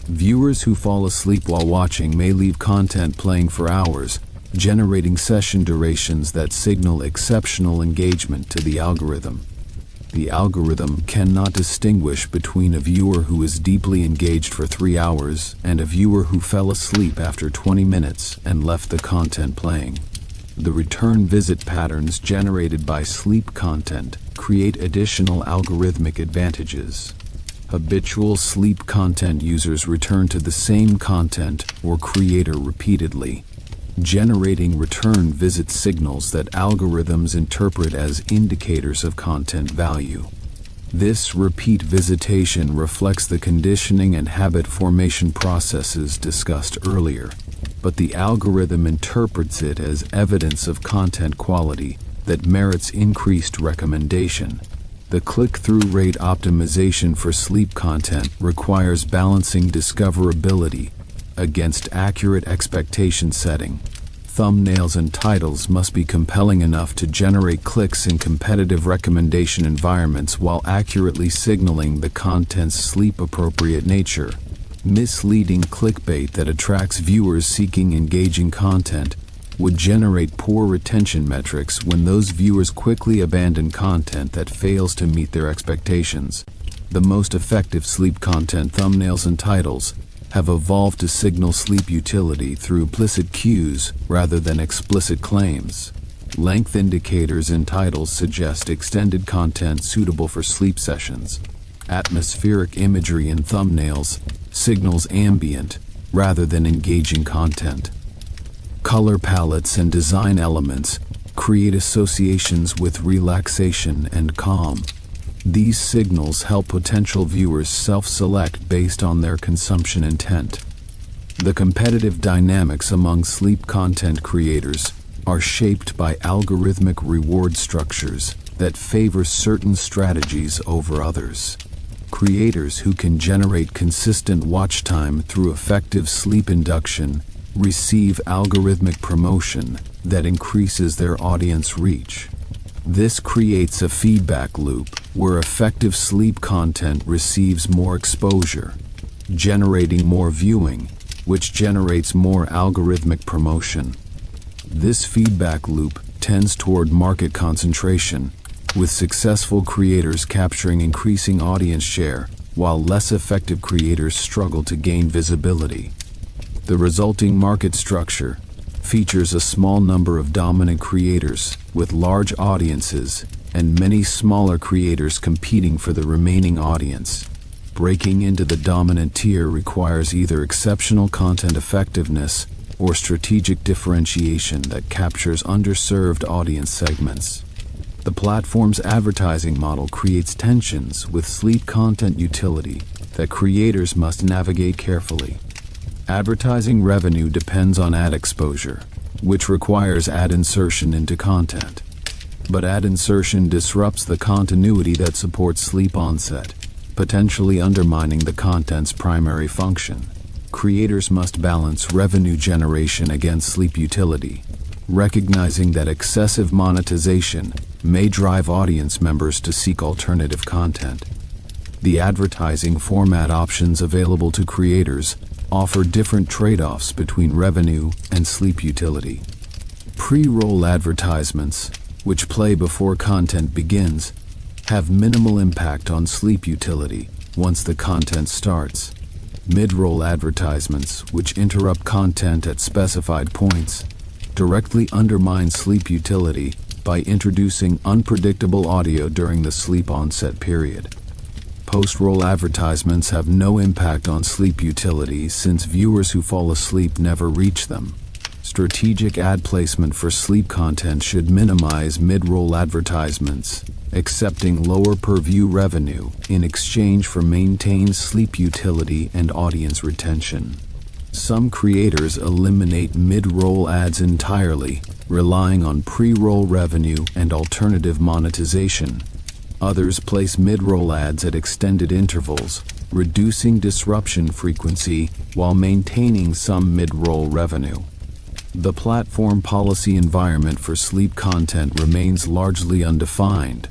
Viewers who fall asleep while watching may leave content playing for hours, generating session durations that signal exceptional engagement to the algorithm. The algorithm cannot distinguish between a viewer who is deeply engaged for 3 hours and a viewer who fell asleep after 20 minutes and left the content playing. The return visit patterns generated by sleep content create additional algorithmic advantages. Habitual sleep content users return to the same content or creator repeatedly, generating return visit signals that algorithms interpret as indicators of content value. This repeat visitation reflects the conditioning and habit formation processes discussed earlier, but the algorithm interprets it as evidence of content quality that merits increased recommendation. The click-through rate optimization for sleep content requires balancing discoverability against accurate expectation setting. Thumbnails and titles must be compelling enough to generate clicks in competitive recommendation environments while accurately signaling the content's sleep-appropriate nature. Misleading clickbait that attracts viewers seeking engaging content would generate poor retention metrics when those viewers quickly abandon content that fails to meet their expectations. The most effective sleep content thumbnails and titles have evolved to signal sleep utility through implicit cues rather than explicit claims. Length indicators in titles suggest extended content suitable for sleep sessions. Atmospheric imagery in thumbnails signals ambient rather than engaging content. Color palettes and design elements create associations with relaxation and calm. These signals help potential viewers self-select based on their consumption intent. The competitive dynamics among sleep content creators are shaped by algorithmic reward structures that favor certain strategies over others. Creators who can generate consistent watch time through effective sleep induction receive algorithmic promotion that increases their audience reach. This creates a feedback loop where effective sleep content receives more exposure, generating more viewing, which generates more algorithmic promotion. This feedback loop tends toward market concentration, with successful creators capturing increasing audience share, while less effective creators struggle to gain visibility. The resulting market structure features a small number of dominant creators with large audiences and many smaller creators competing for the remaining audience. Breaking into the dominant tier requires either exceptional content effectiveness or strategic differentiation that captures underserved audience segments. The platform's advertising model creates tensions with sleep content utility that creators must navigate carefully. Advertising revenue depends on ad exposure, which requires ad insertion into content. But ad insertion disrupts the continuity that supports sleep onset, potentially undermining the content's primary function. Creators must balance revenue generation against sleep utility, recognizing that excessive monetization may drive audience members to seek alternative content. The advertising format options available to creators offer different trade-offs between revenue and sleep utility. Pre-roll advertisements, which play before content begins, have minimal impact on sleep utility once the content starts. Mid-roll advertisements, which interrupt content at specified points, directly undermine sleep utility by introducing unpredictable audio during the sleep onset period. Post-roll advertisements have no impact on sleep utility since viewers who fall asleep never reach them. Strategic ad placement for sleep content should minimize mid-roll advertisements, accepting lower per-view revenue in exchange for maintained sleep utility and audience retention. Some creators eliminate mid-roll ads entirely, relying on pre-roll revenue and alternative monetization. Others place mid-roll ads at extended intervals, reducing disruption frequency while maintaining some mid-roll revenue. The platform policy environment for sleep content remains largely undefined,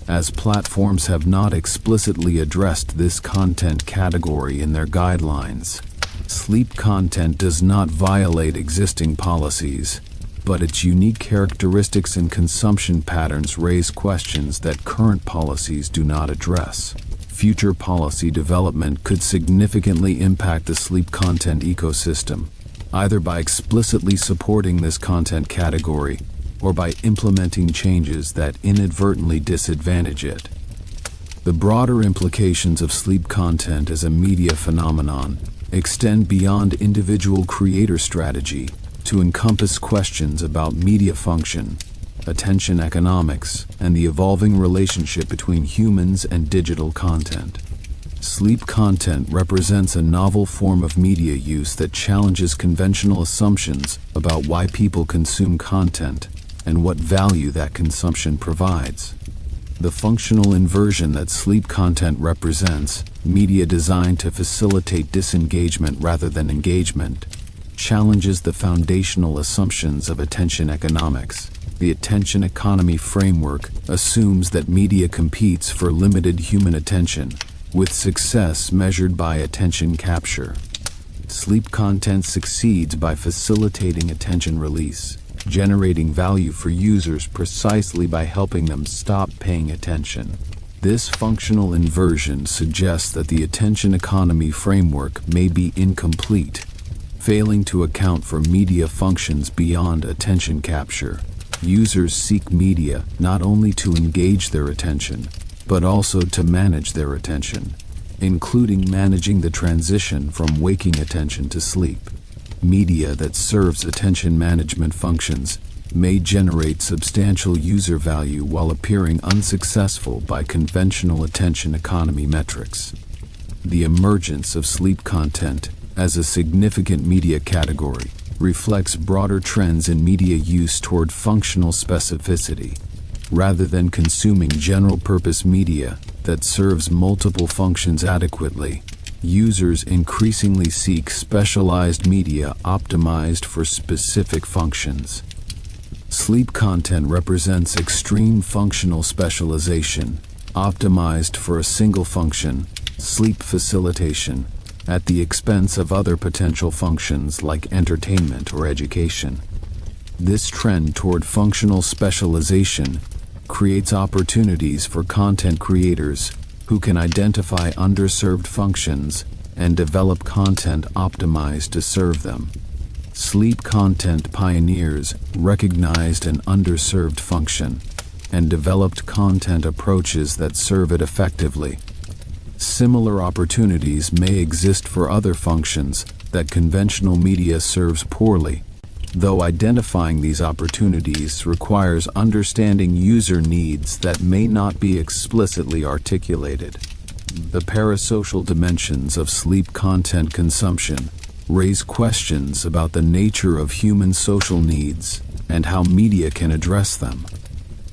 as platforms have not explicitly addressed this content category in their guidelines. Sleep content does not violate existing policies, but its unique characteristics and consumption patterns raise questions that current policies do not address. Future policy development could significantly impact the sleep content ecosystem, either by explicitly supporting this content category or by implementing changes that inadvertently disadvantage it. The broader implications of sleep content as a media phenomenon extend beyond individual creator strategy to encompass questions about media function, attention economics, and the evolving relationship between humans and digital content. Sleep content represents a novel form of media use that challenges conventional assumptions about why people consume content and what value that consumption provides. The functional inversion that sleep content represents, media designed to facilitate disengagement rather than engagement, challenges the foundational assumptions of attention economics. The attention economy framework assumes that media competes for limited human attention, with success measured by attention capture. Sleep content succeeds by facilitating attention release, generating value for users precisely by helping them stop paying attention. This functional inversion suggests that the attention economy framework may be incomplete, failing to account for media functions beyond attention capture. Users seek media not only to engage their attention, but also to manage their attention, including managing the transition from waking attention to sleep. Media that serves attention management functions may generate substantial user value while appearing unsuccessful by conventional attention economy metrics. The emergence of sleep content as a significant media category reflects broader trends in media use toward functional specificity, rather than consuming general-purpose media that serves multiple functions adequately. users increasingly seek specialized media optimized for specific functions. Sleep content represents extreme functional specialization, optimized for a single function, sleep facilitation, at the expense of other potential functions like entertainment or education. This trend toward functional specialization creates opportunities for content creators who can identify underserved functions and develop content optimized to serve them. Sleep content pioneers recognized an underserved function and developed content approaches that serve it effectively. Similar opportunities may exist for other functions that conventional media serves poorly, though identifying these opportunities requires understanding user needs that may not be explicitly articulated. The parasocial dimensions of sleep content consumption raise questions about the nature of human social needs and how media can address them.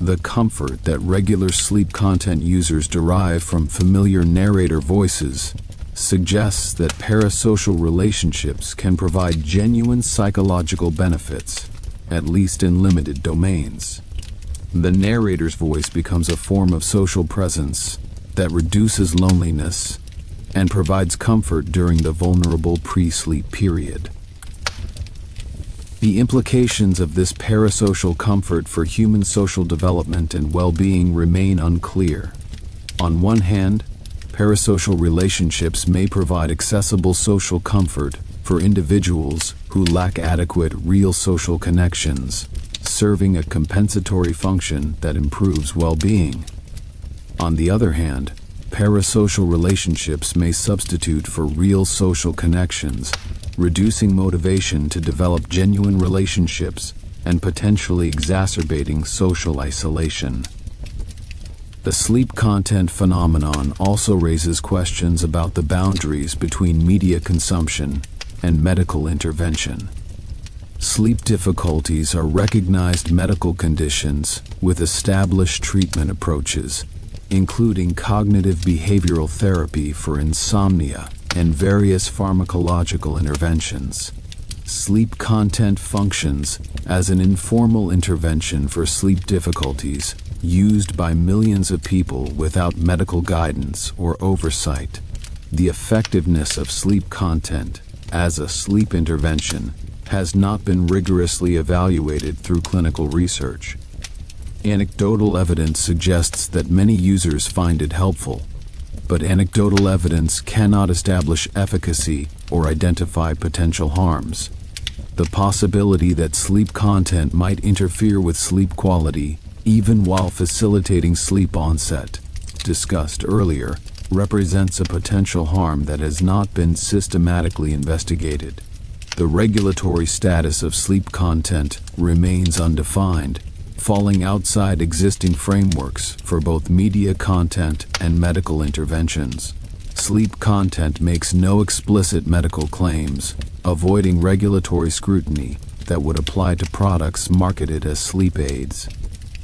The comfort that regular sleep content users derive from familiar narrator voices suggests that parasocial relationships can provide genuine psychological benefits, at least in limited domains. The narrator's voice becomes a form of social presence that reduces loneliness and provides comfort during the vulnerable pre-sleep period. The implications of this parasocial comfort for human social development and well-being remain unclear. On one hand, parasocial relationships may provide accessible social comfort for individuals who lack adequate real social connections, serving a compensatory function that improves well-being. On the other hand, parasocial relationships may substitute for real social connections, reducing motivation to develop genuine relationships and potentially exacerbating social isolation. The sleep content phenomenon also raises questions about the boundaries between media consumption and medical intervention. Sleep difficulties are recognized medical conditions with established treatment approaches, including cognitive behavioral therapy for insomnia and various pharmacological interventions. Sleep content functions as an informal intervention for sleep difficulties used by millions of people without medical guidance or oversight. The effectiveness of sleep content as a sleep intervention has not been rigorously evaluated through clinical research. Anecdotal evidence suggests that many users find it helpful, but anecdotal evidence cannot establish efficacy or identify potential harms. The possibility that sleep content might interfere with sleep quality, even while facilitating sleep onset, discussed earlier, represents a potential harm that has not been systematically investigated. The regulatory status of sleep content remains undefined, falling outside existing frameworks for both media content and medical interventions. Sleep content makes no explicit medical claims, avoiding regulatory scrutiny that would apply to products marketed as sleep aids.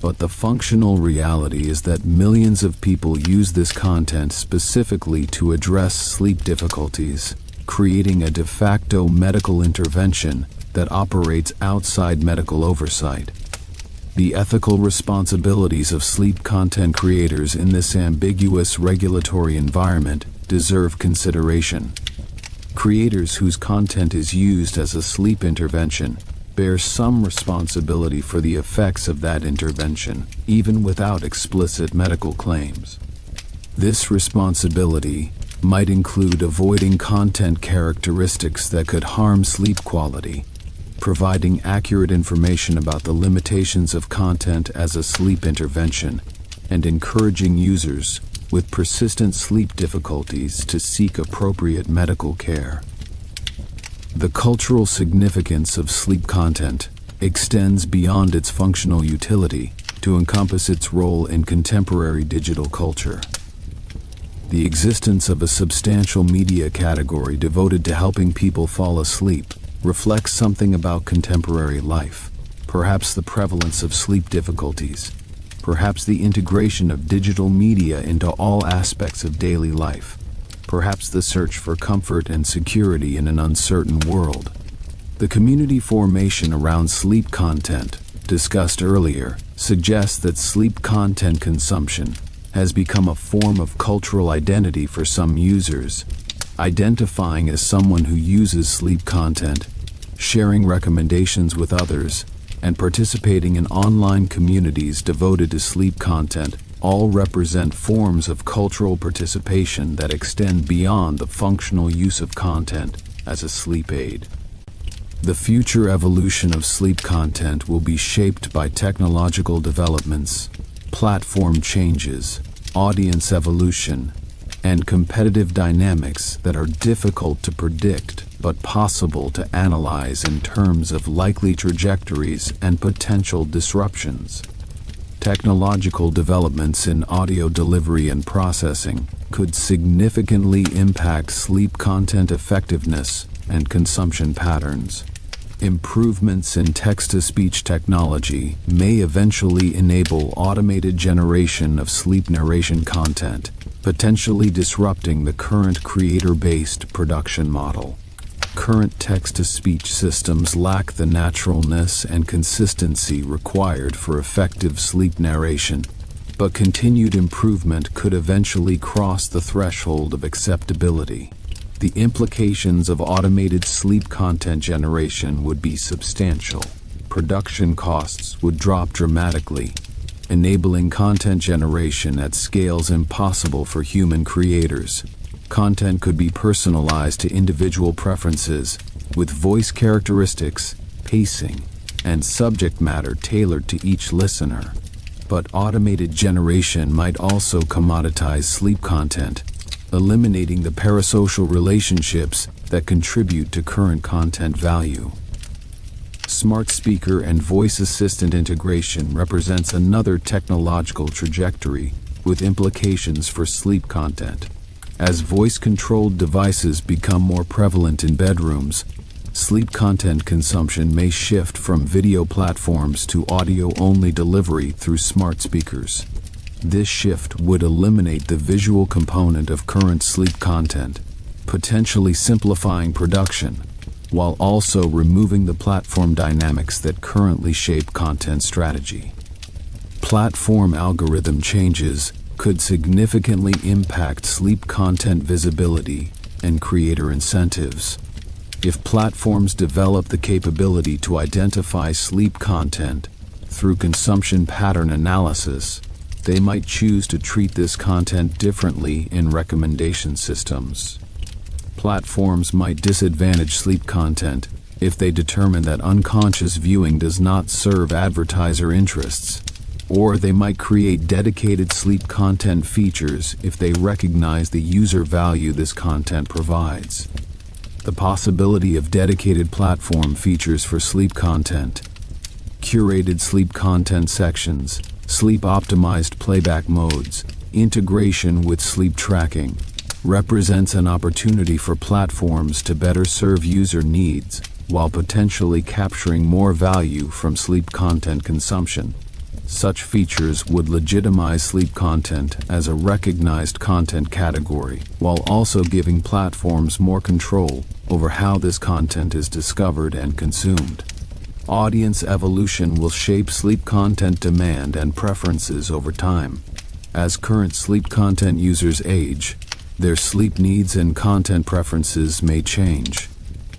But the functional reality is that millions of people use this content specifically to address sleep difficulties, creating a de facto medical intervention that operates outside medical oversight. The ethical responsibilities of sleep content creators in this ambiguous regulatory environment deserve consideration. Creators whose content is used as a sleep intervention bear some responsibility for the effects of that intervention, even without explicit medical claims. This responsibility might include avoiding content characteristics that could harm sleep quality, providing accurate information about the limitations of content as a sleep intervention, and encouraging users with persistent sleep difficulties to seek appropriate medical care. The cultural significance of sleep content extends beyond its functional utility to encompass its role in contemporary digital culture. The existence of a substantial media category devoted to helping people fall asleep reflects something about contemporary life, perhaps the prevalence of sleep difficulties, perhaps the integration of digital media into all aspects of daily life. perhaps the search for comfort and security in an uncertain world. The community formation around sleep content, discussed earlier, suggests that sleep content consumption has become a form of cultural identity for some users, identifying as someone who uses sleep content, sharing recommendations with others, and participating in online communities devoted to sleep content all represent forms of cultural participation that extend beyond the functional use of content as a sleep aid. The future evolution of sleep content will be shaped by technological developments, platform changes, audience evolution, and competitive dynamics that are difficult to predict but possible to analyze in terms of likely trajectories and potential disruptions. Technological developments in audio delivery and processing could significantly impact sleep content effectiveness and consumption patterns. Improvements in text-to-speech technology may eventually enable automated generation of sleep narration content, potentially disrupting the current creator-based production model. Current text-to-speech systems lack the naturalness and consistency required for effective sleep narration, but continued improvement could eventually cross the threshold of acceptability. The implications of automated sleep content generation would be substantial. Production costs would drop dramatically, enabling content generation at scales impossible for human creators. Content could be personalized to individual preferences, with voice characteristics, pacing, and subject matter tailored to each listener. But automated generation might also commoditize sleep content, eliminating the parasocial relationships that contribute to current content value. Smart speaker and voice assistant integration represents another technological trajectory with implications for sleep content. As voice-controlled devices become more prevalent in bedrooms, sleep content consumption may shift from video platforms to audio-only delivery through smart speakers. This shift would eliminate the visual component of current sleep content, potentially simplifying production, while also removing the platform dynamics that currently shape content strategy. Platform algorithm changes could significantly impact sleep content visibility and creator incentives. If platforms develop the capability to identify sleep content through consumption pattern analysis, they might choose to treat this content differently in recommendation systems. Platforms might disadvantage sleep content if they determine that unconscious viewing does not serve advertiser interests, or they might create dedicated sleep content features if they recognize the user value this content provides. The possibility of dedicated platform features for sleep content, curated sleep content sections, sleep-optimized playback modes, integration with sleep tracking, represents an opportunity for platforms to better serve user needs while potentially capturing more value from sleep content consumption. Such features would legitimize sleep content as a recognized content category, while also giving platforms more control over how this content is discovered and consumed. Audience evolution will shape sleep content demand and preferences over time. As current sleep content users age, their sleep needs and content preferences may change.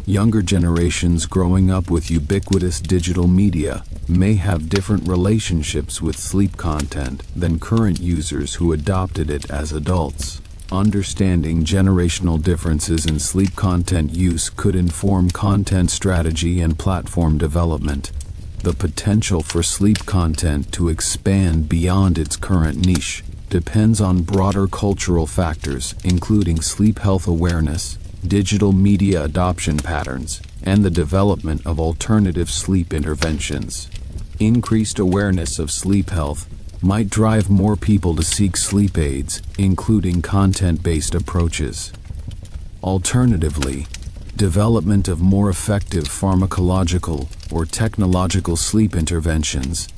Younger generations growing up with ubiquitous digital media may have different relationships with sleep content than current users who adopted it as adults. Understanding generational differences in sleep content use could inform content strategy and platform development. The potential for sleep content to expand beyond its current niche depends on broader cultural factors, including sleep health awareness, digital media adoption patterns, and the development of alternative sleep interventions. Increased awareness of sleep health might drive more people to seek sleep aids, including content-based approaches. Alternatively, development of more effective pharmacological or technological sleep interventions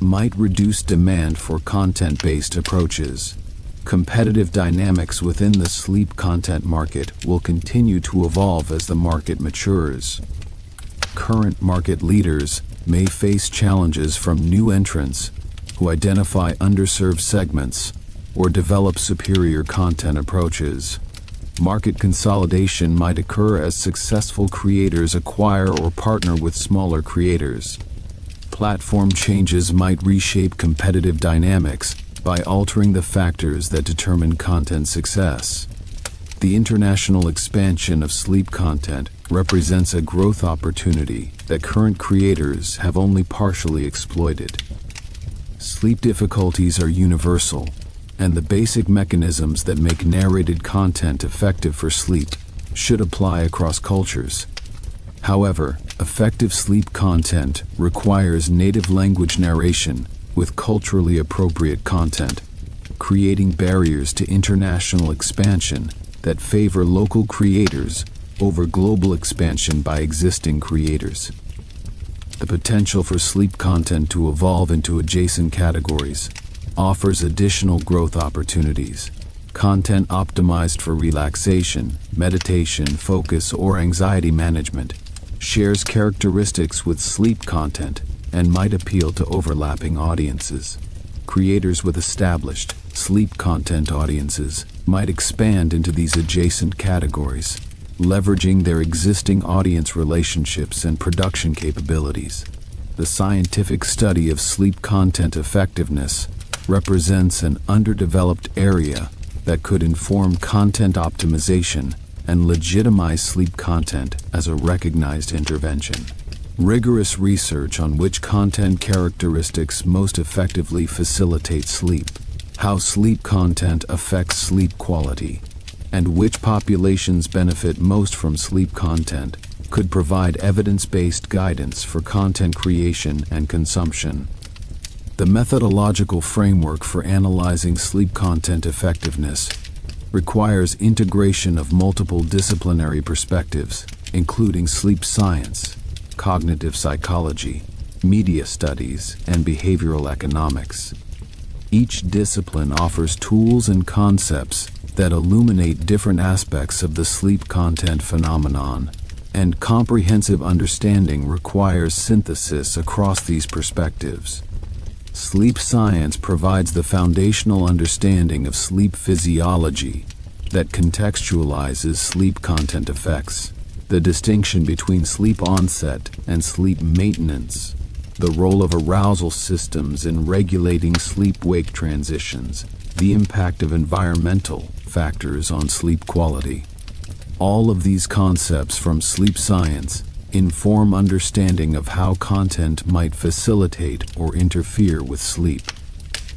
might reduce demand for content-based approaches. Competitive dynamics within the sleep content market will continue to evolve as the market matures. Current market leaders may face challenges from new entrants who identify underserved segments or develop superior content approaches. Market consolidation might occur as successful creators acquire or partner with smaller creators. Platform changes might reshape competitive dynamics by altering the factors that determine content success. The international expansion of sleep content represents a growth opportunity that current creators have only partially exploited. Sleep difficulties are universal, and the basic mechanisms that make narrated content effective for sleep should apply across cultures. However, effective sleep content requires native language narration with culturally appropriate content, creating barriers to international expansion that favor local creators over global expansion by existing creators. The potential for sleep content to evolve into adjacent categories offers additional growth opportunities. Content optimized for relaxation, meditation, focus, or anxiety management shares characteristics with sleep content and might appeal to overlapping audiences. Creators with established sleep content audiences might expand into these adjacent categories, leveraging their existing audience relationships and production capabilities. The scientific study of sleep content effectiveness represents an underdeveloped area that could inform content optimization and legitimize sleep content as a recognized intervention. Rigorous research on which content characteristics most effectively facilitate sleep, how sleep content affects sleep quality, and which populations benefit most from sleep content could provide evidence-based guidance for content creation and consumption. The methodological framework for analyzing sleep content effectiveness requires integration of multiple disciplinary perspectives, including sleep science, cognitive psychology, media studies, and behavioral economics. Each discipline offers tools and concepts that illuminate different aspects of the sleep content phenomenon, and comprehensive understanding requires synthesis across these perspectives. Sleep science provides the foundational understanding of sleep physiology that contextualizes sleep content effects, the distinction between sleep onset and sleep maintenance, the role of arousal systems in regulating sleep-wake transitions, the impact of environmental factors on sleep quality. All of these concepts from sleep science inform understanding of how content might facilitate or interfere with sleep.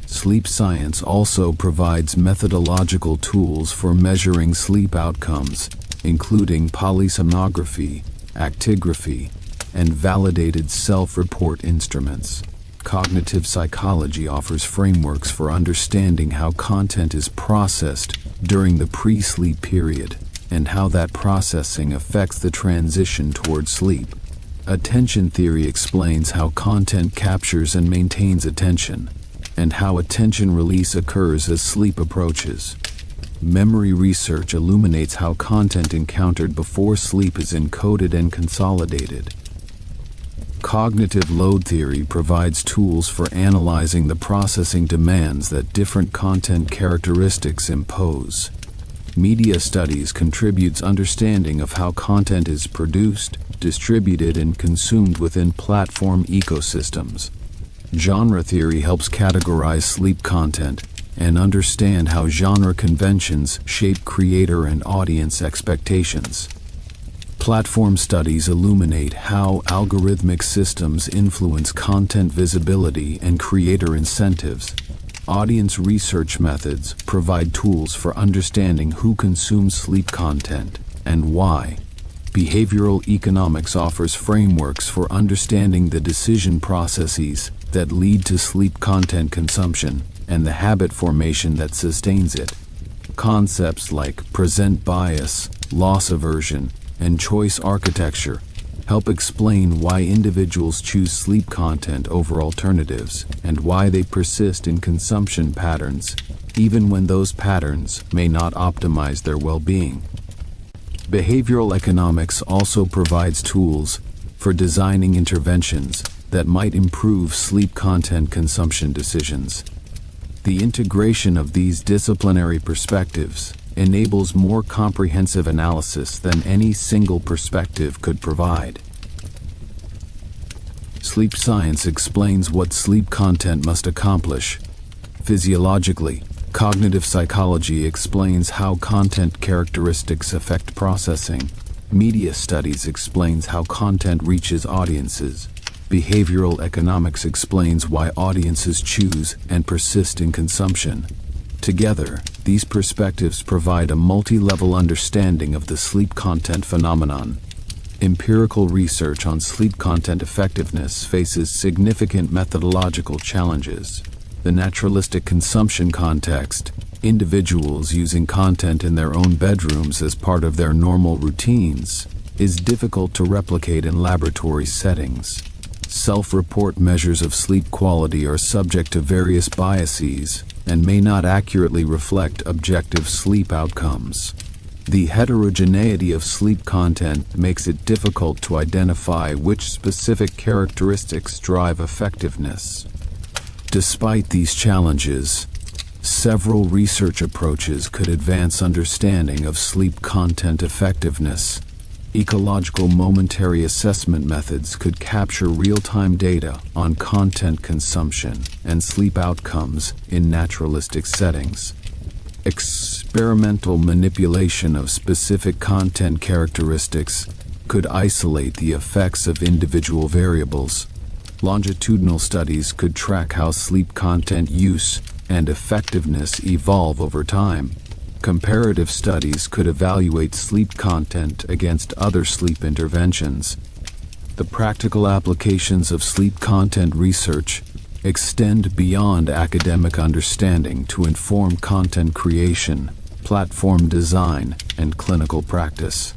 Sleep science also provides methodological tools for measuring sleep outcomes, including polysomnography, actigraphy, and validated self-report instruments. Cognitive psychology offers frameworks for understanding how content is processed during the pre-sleep period and how that processing affects the transition toward sleep. Attention theory explains how content captures and maintains attention, and how attention release occurs as sleep approaches. Memory research illuminates how content encountered before sleep is encoded and consolidated. Cognitive load theory provides tools for analyzing the processing demands that different content characteristics impose. Media studies contributes understanding of how content is produced, distributed, and consumed within platform ecosystems. Genre theory helps categorize sleep content and understand how genre conventions shape creator and audience expectations. Platform studies illuminate how algorithmic systems influence content visibility and creator incentives. Audience research methods provide tools for understanding who consumes sleep content and why. Behavioral economics offers frameworks for understanding the decision processes that lead to sleep content consumption and the habit formation that sustains it. Concepts like present bias, loss aversion, and choice architecture help explain why individuals choose sleep content over alternatives and why they persist in consumption patterns even when those patterns may not optimize their well-being. Behavioral economics also provides tools for designing interventions that might improve sleep content consumption decisions. The integration of these disciplinary perspectives enables more comprehensive analysis than any single perspective could provide. Sleep science explains what sleep content must accomplish. Physiologically, cognitive psychology explains how content characteristics affect processing. Media studies explains how content reaches audiences. Behavioral economics explains why audiences choose and persist in consumption. Together, these perspectives provide a multi-level understanding of the sleep content phenomenon. Empirical research on sleep content effectiveness faces significant methodological challenges. The naturalistic consumption context, individuals using content in their own bedrooms as part of their normal routines, is difficult to replicate in laboratory settings. Self-report measures of sleep quality are subject to various biases and may not accurately reflect objective sleep outcomes. The heterogeneity of sleep content makes it difficult to identify which specific characteristics drive effectiveness. Despite these challenges, several research approaches could advance understanding of sleep content effectiveness. Ecological momentary assessment methods could capture real-time data on content consumption and sleep outcomes in naturalistic settings. Experimental manipulation of specific content characteristics could isolate the effects of individual variables. Longitudinal studies could track how sleep content use and effectiveness evolve over time. Comparative studies could evaluate sleep content against other sleep interventions. The practical applications of sleep content research extend beyond academic understanding to inform content creation, platform design, and clinical practice.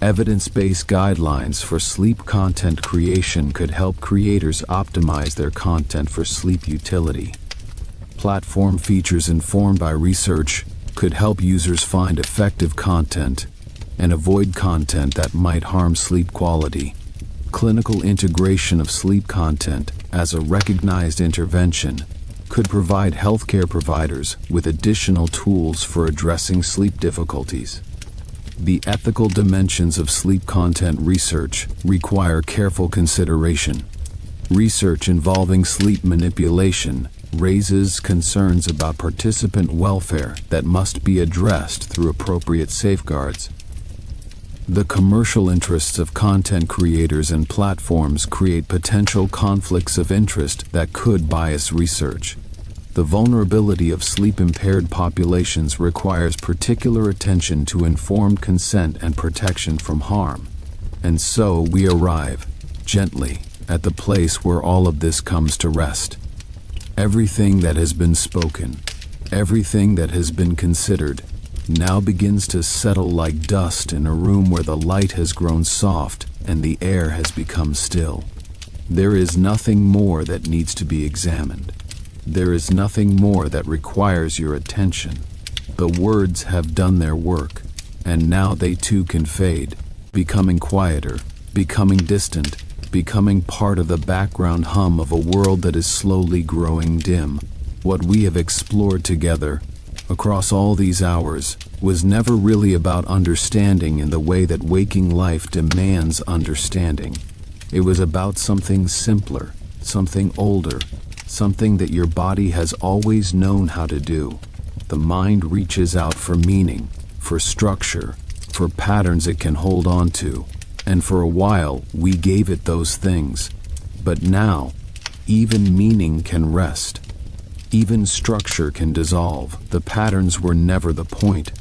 Evidence-based guidelines for sleep content creation could help creators optimize their content for sleep utility. Platform features informed by research could help users find effective content and avoid content that might harm sleep quality. Clinical integration of sleep content as a recognized intervention could provide healthcare providers with additional tools for addressing sleep difficulties. The ethical dimensions of sleep content research require careful consideration. Research involving sleep manipulation raises concerns about participant welfare that must be addressed through appropriate safeguards. The commercial interests of content creators and platforms create potential conflicts of interest that could bias research. The vulnerability of sleep-impaired populations requires particular attention to informed consent and protection from harm. And so we arrive, gently, at the place where all of this comes to rest. Everything that has been spoken, everything that has been considered, now begins to settle like dust in a room where the light has grown soft and the air has become still. There is nothing more that needs to be examined. There is nothing more that requires your attention. The words have done their work, and now they too can fade, becoming quieter, becoming distant, becoming part of the background hum of a world that is slowly growing dim. What we have explored together, across all these hours, was never really about understanding in the way that waking life demands understanding. It was about something simpler, something older, something that your body has always known how to do. The mind reaches out for meaning, for structure, for patterns it can hold on to. And for a while, we gave it those things. But now, even meaning can rest. Even structure can dissolve. The patterns were never the point.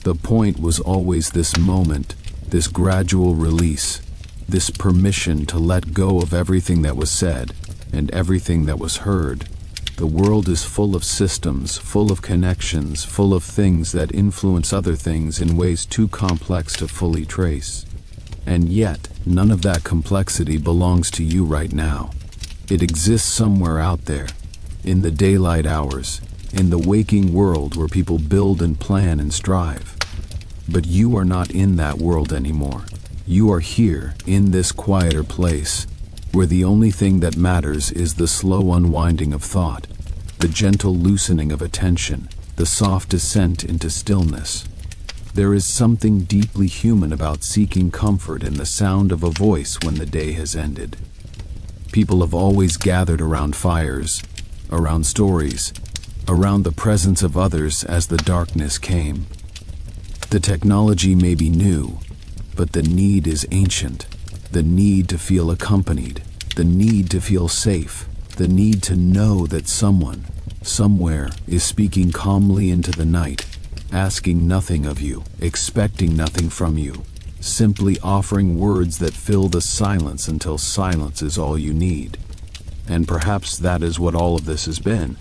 The point was always this moment, this gradual release, this permission to let go of everything that was said and everything that was heard. The world is full of systems, full of connections, full of things that influence other things in ways too complex to fully trace. And yet, none of that complexity belongs to you right now. It exists somewhere out there, in the daylight hours, in the waking world where people build and plan and strive. But you are not in that world anymore. You are here, in this quieter place, where the only thing that matters is the slow unwinding of thought, the gentle loosening of attention, the soft descent into stillness. There is something deeply human about seeking comfort in the sound of a voice when the day has ended. People have always gathered around fires, around stories, around the presence of others as the darkness came. The technology may be new, but the need is ancient. The need to feel accompanied, the need to feel safe, the need to know that someone, somewhere, is speaking calmly into the night, asking nothing of you, expecting nothing from you, simply offering words that fill the silence until silence is all you need. And perhaps that is what all of this has been.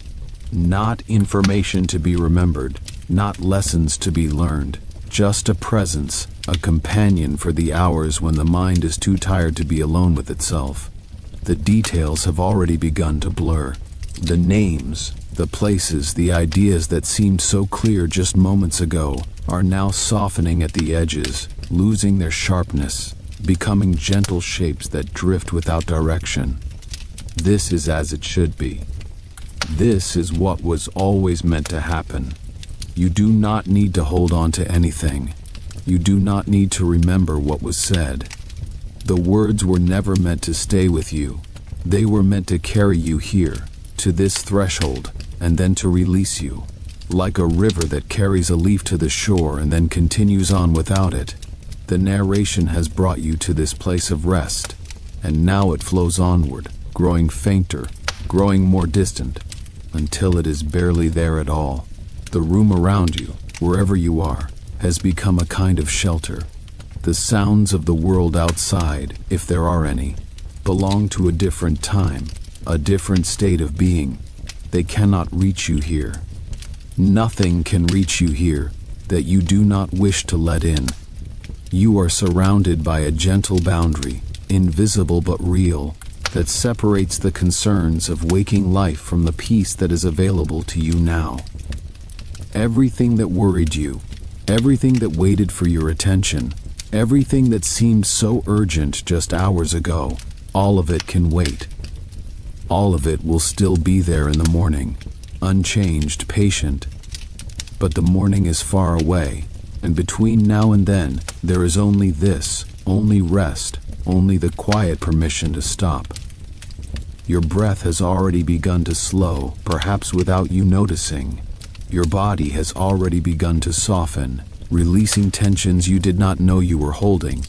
Not information to be remembered, not lessons to be learned, just a presence, a companion for the hours when the mind is too tired to be alone with itself. The details have already begun to blur. The names, the places, the ideas that seemed so clear just moments ago are now softening at the edges, losing their sharpness, becoming gentle shapes that drift without direction. This is as it should be. This is what was always meant to happen. You do not need to hold on to anything. You do not need to remember what was said. The words were never meant to stay with you. They were meant to carry you here, to this threshold, and then to release you. Like a river that carries a leaf to the shore and then continues on without it. The narration has brought you to this place of rest, and now it flows onward, growing fainter, growing more distant, until it is barely there at all. The room around you, wherever you are, has become a kind of shelter. The sounds of the world outside, if there are any, belong to a different time, a different state of being. They cannot reach you here. Nothing can reach you here that you do not wish to let in. You are surrounded by a gentle boundary, invisible but real, that separates the concerns of waking life from the peace that is available to you now. Everything that worried you, everything that waited for your attention, everything that seemed so urgent just hours ago, all of it can wait. All of it will still be there in the morning, unchanged, patient. But the morning is far away, and between now and then, there is only this, only rest, only the quiet permission to stop. Your breath has already begun to slow, perhaps without you noticing. Your body has already begun to soften, releasing tensions you did not know you were holding.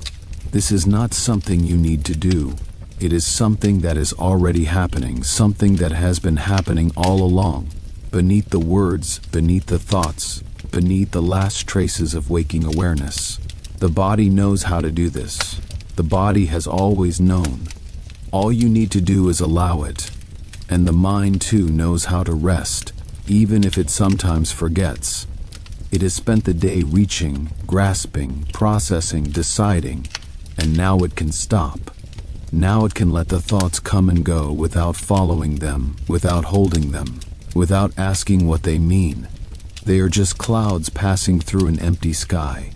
This is not something you need to do. It is something that is already happening, something that has been happening all along. Beneath the words, beneath the thoughts, beneath the last traces of waking awareness. The body knows how to do this. The body has always known. All you need to do is allow it. And the mind too knows how to rest, even if it sometimes forgets. It has spent the day reaching, grasping, processing, deciding, and now it can stop. Now it can let the thoughts come and go without following them, without holding them, without asking what they mean. They are just clouds passing through an empty sky.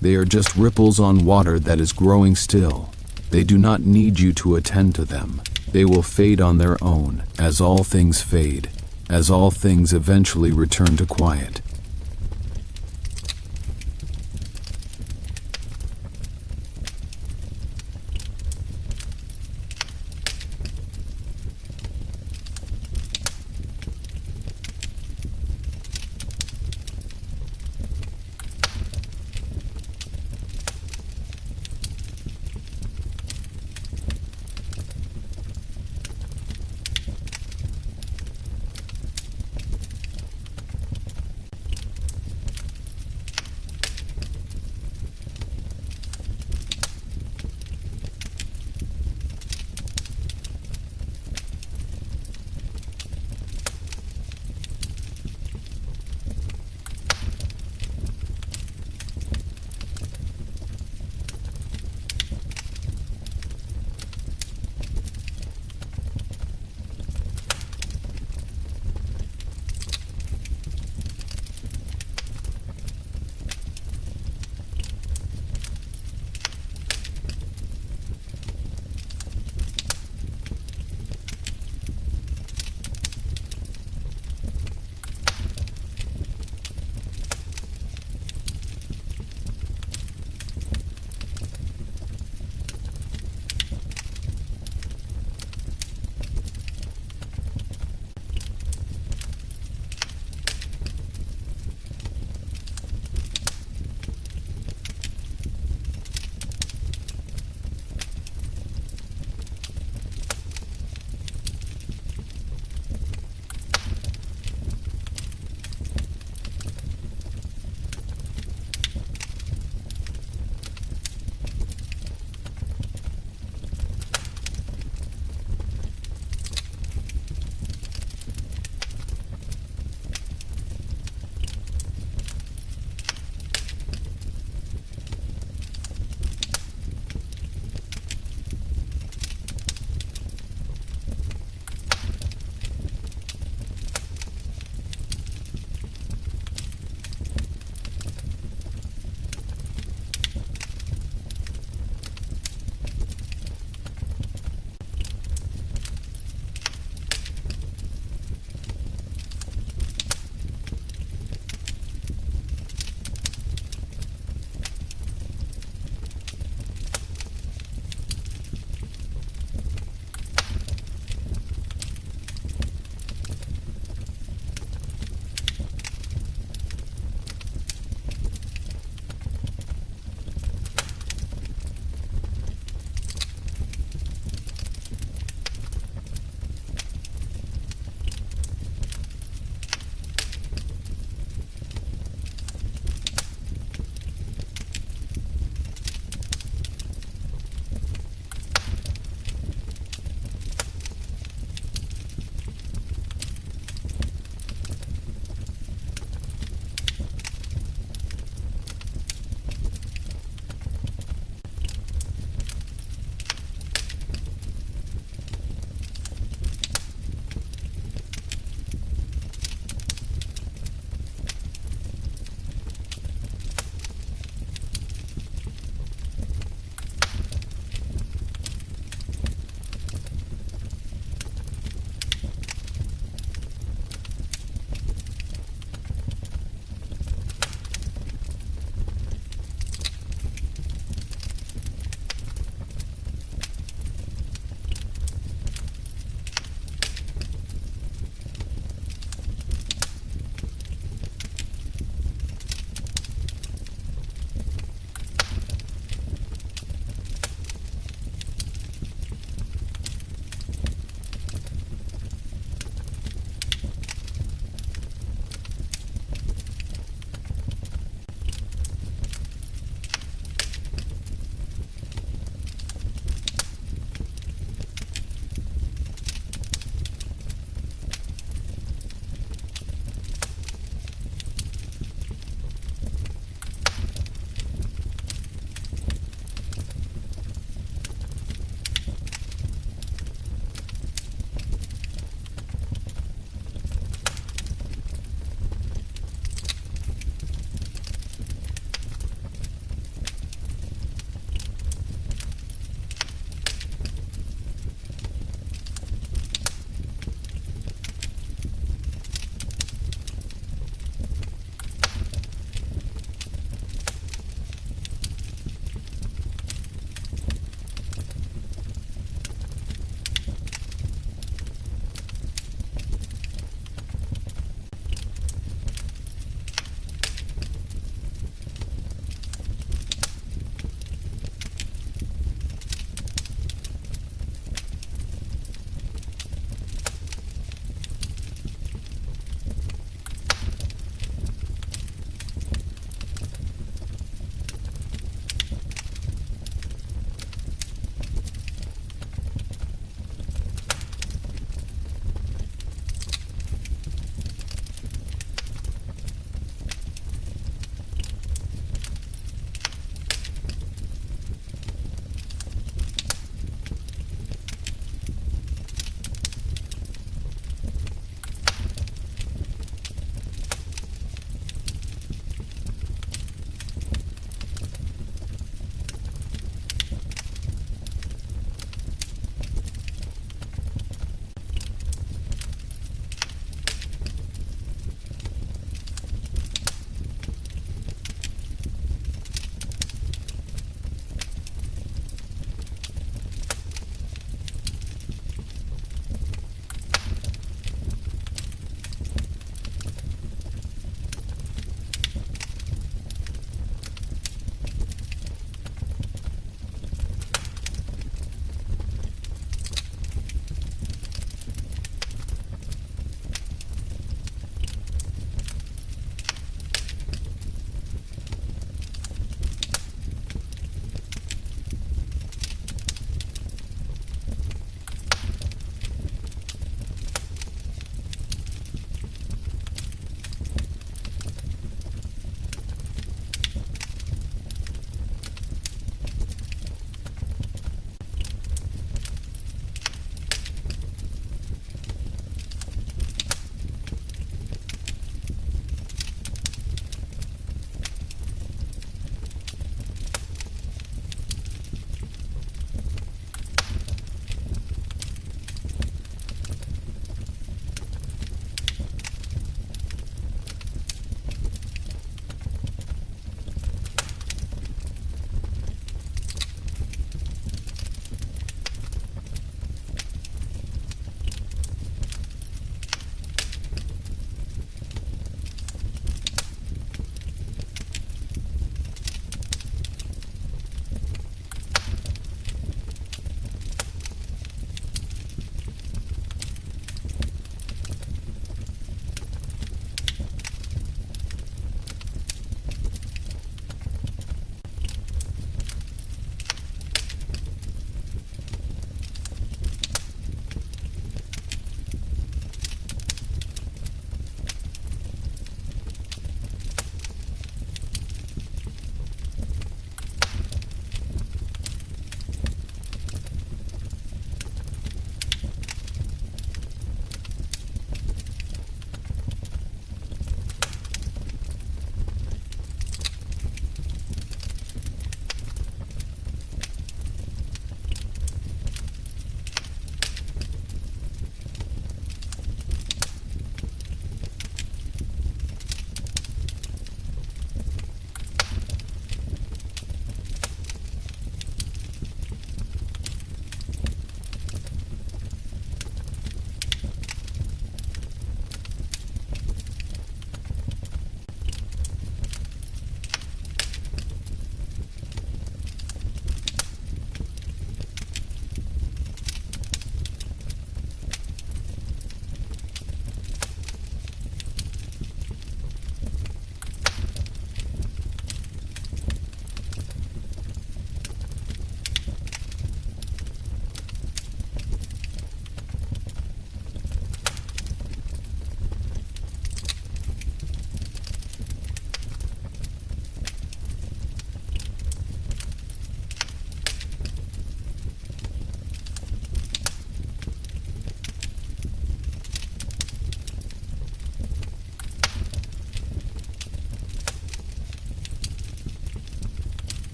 They are just ripples on water that is growing still. They do not need you to attend to them. They will fade on their own, as all things fade, as all things eventually return to quiet.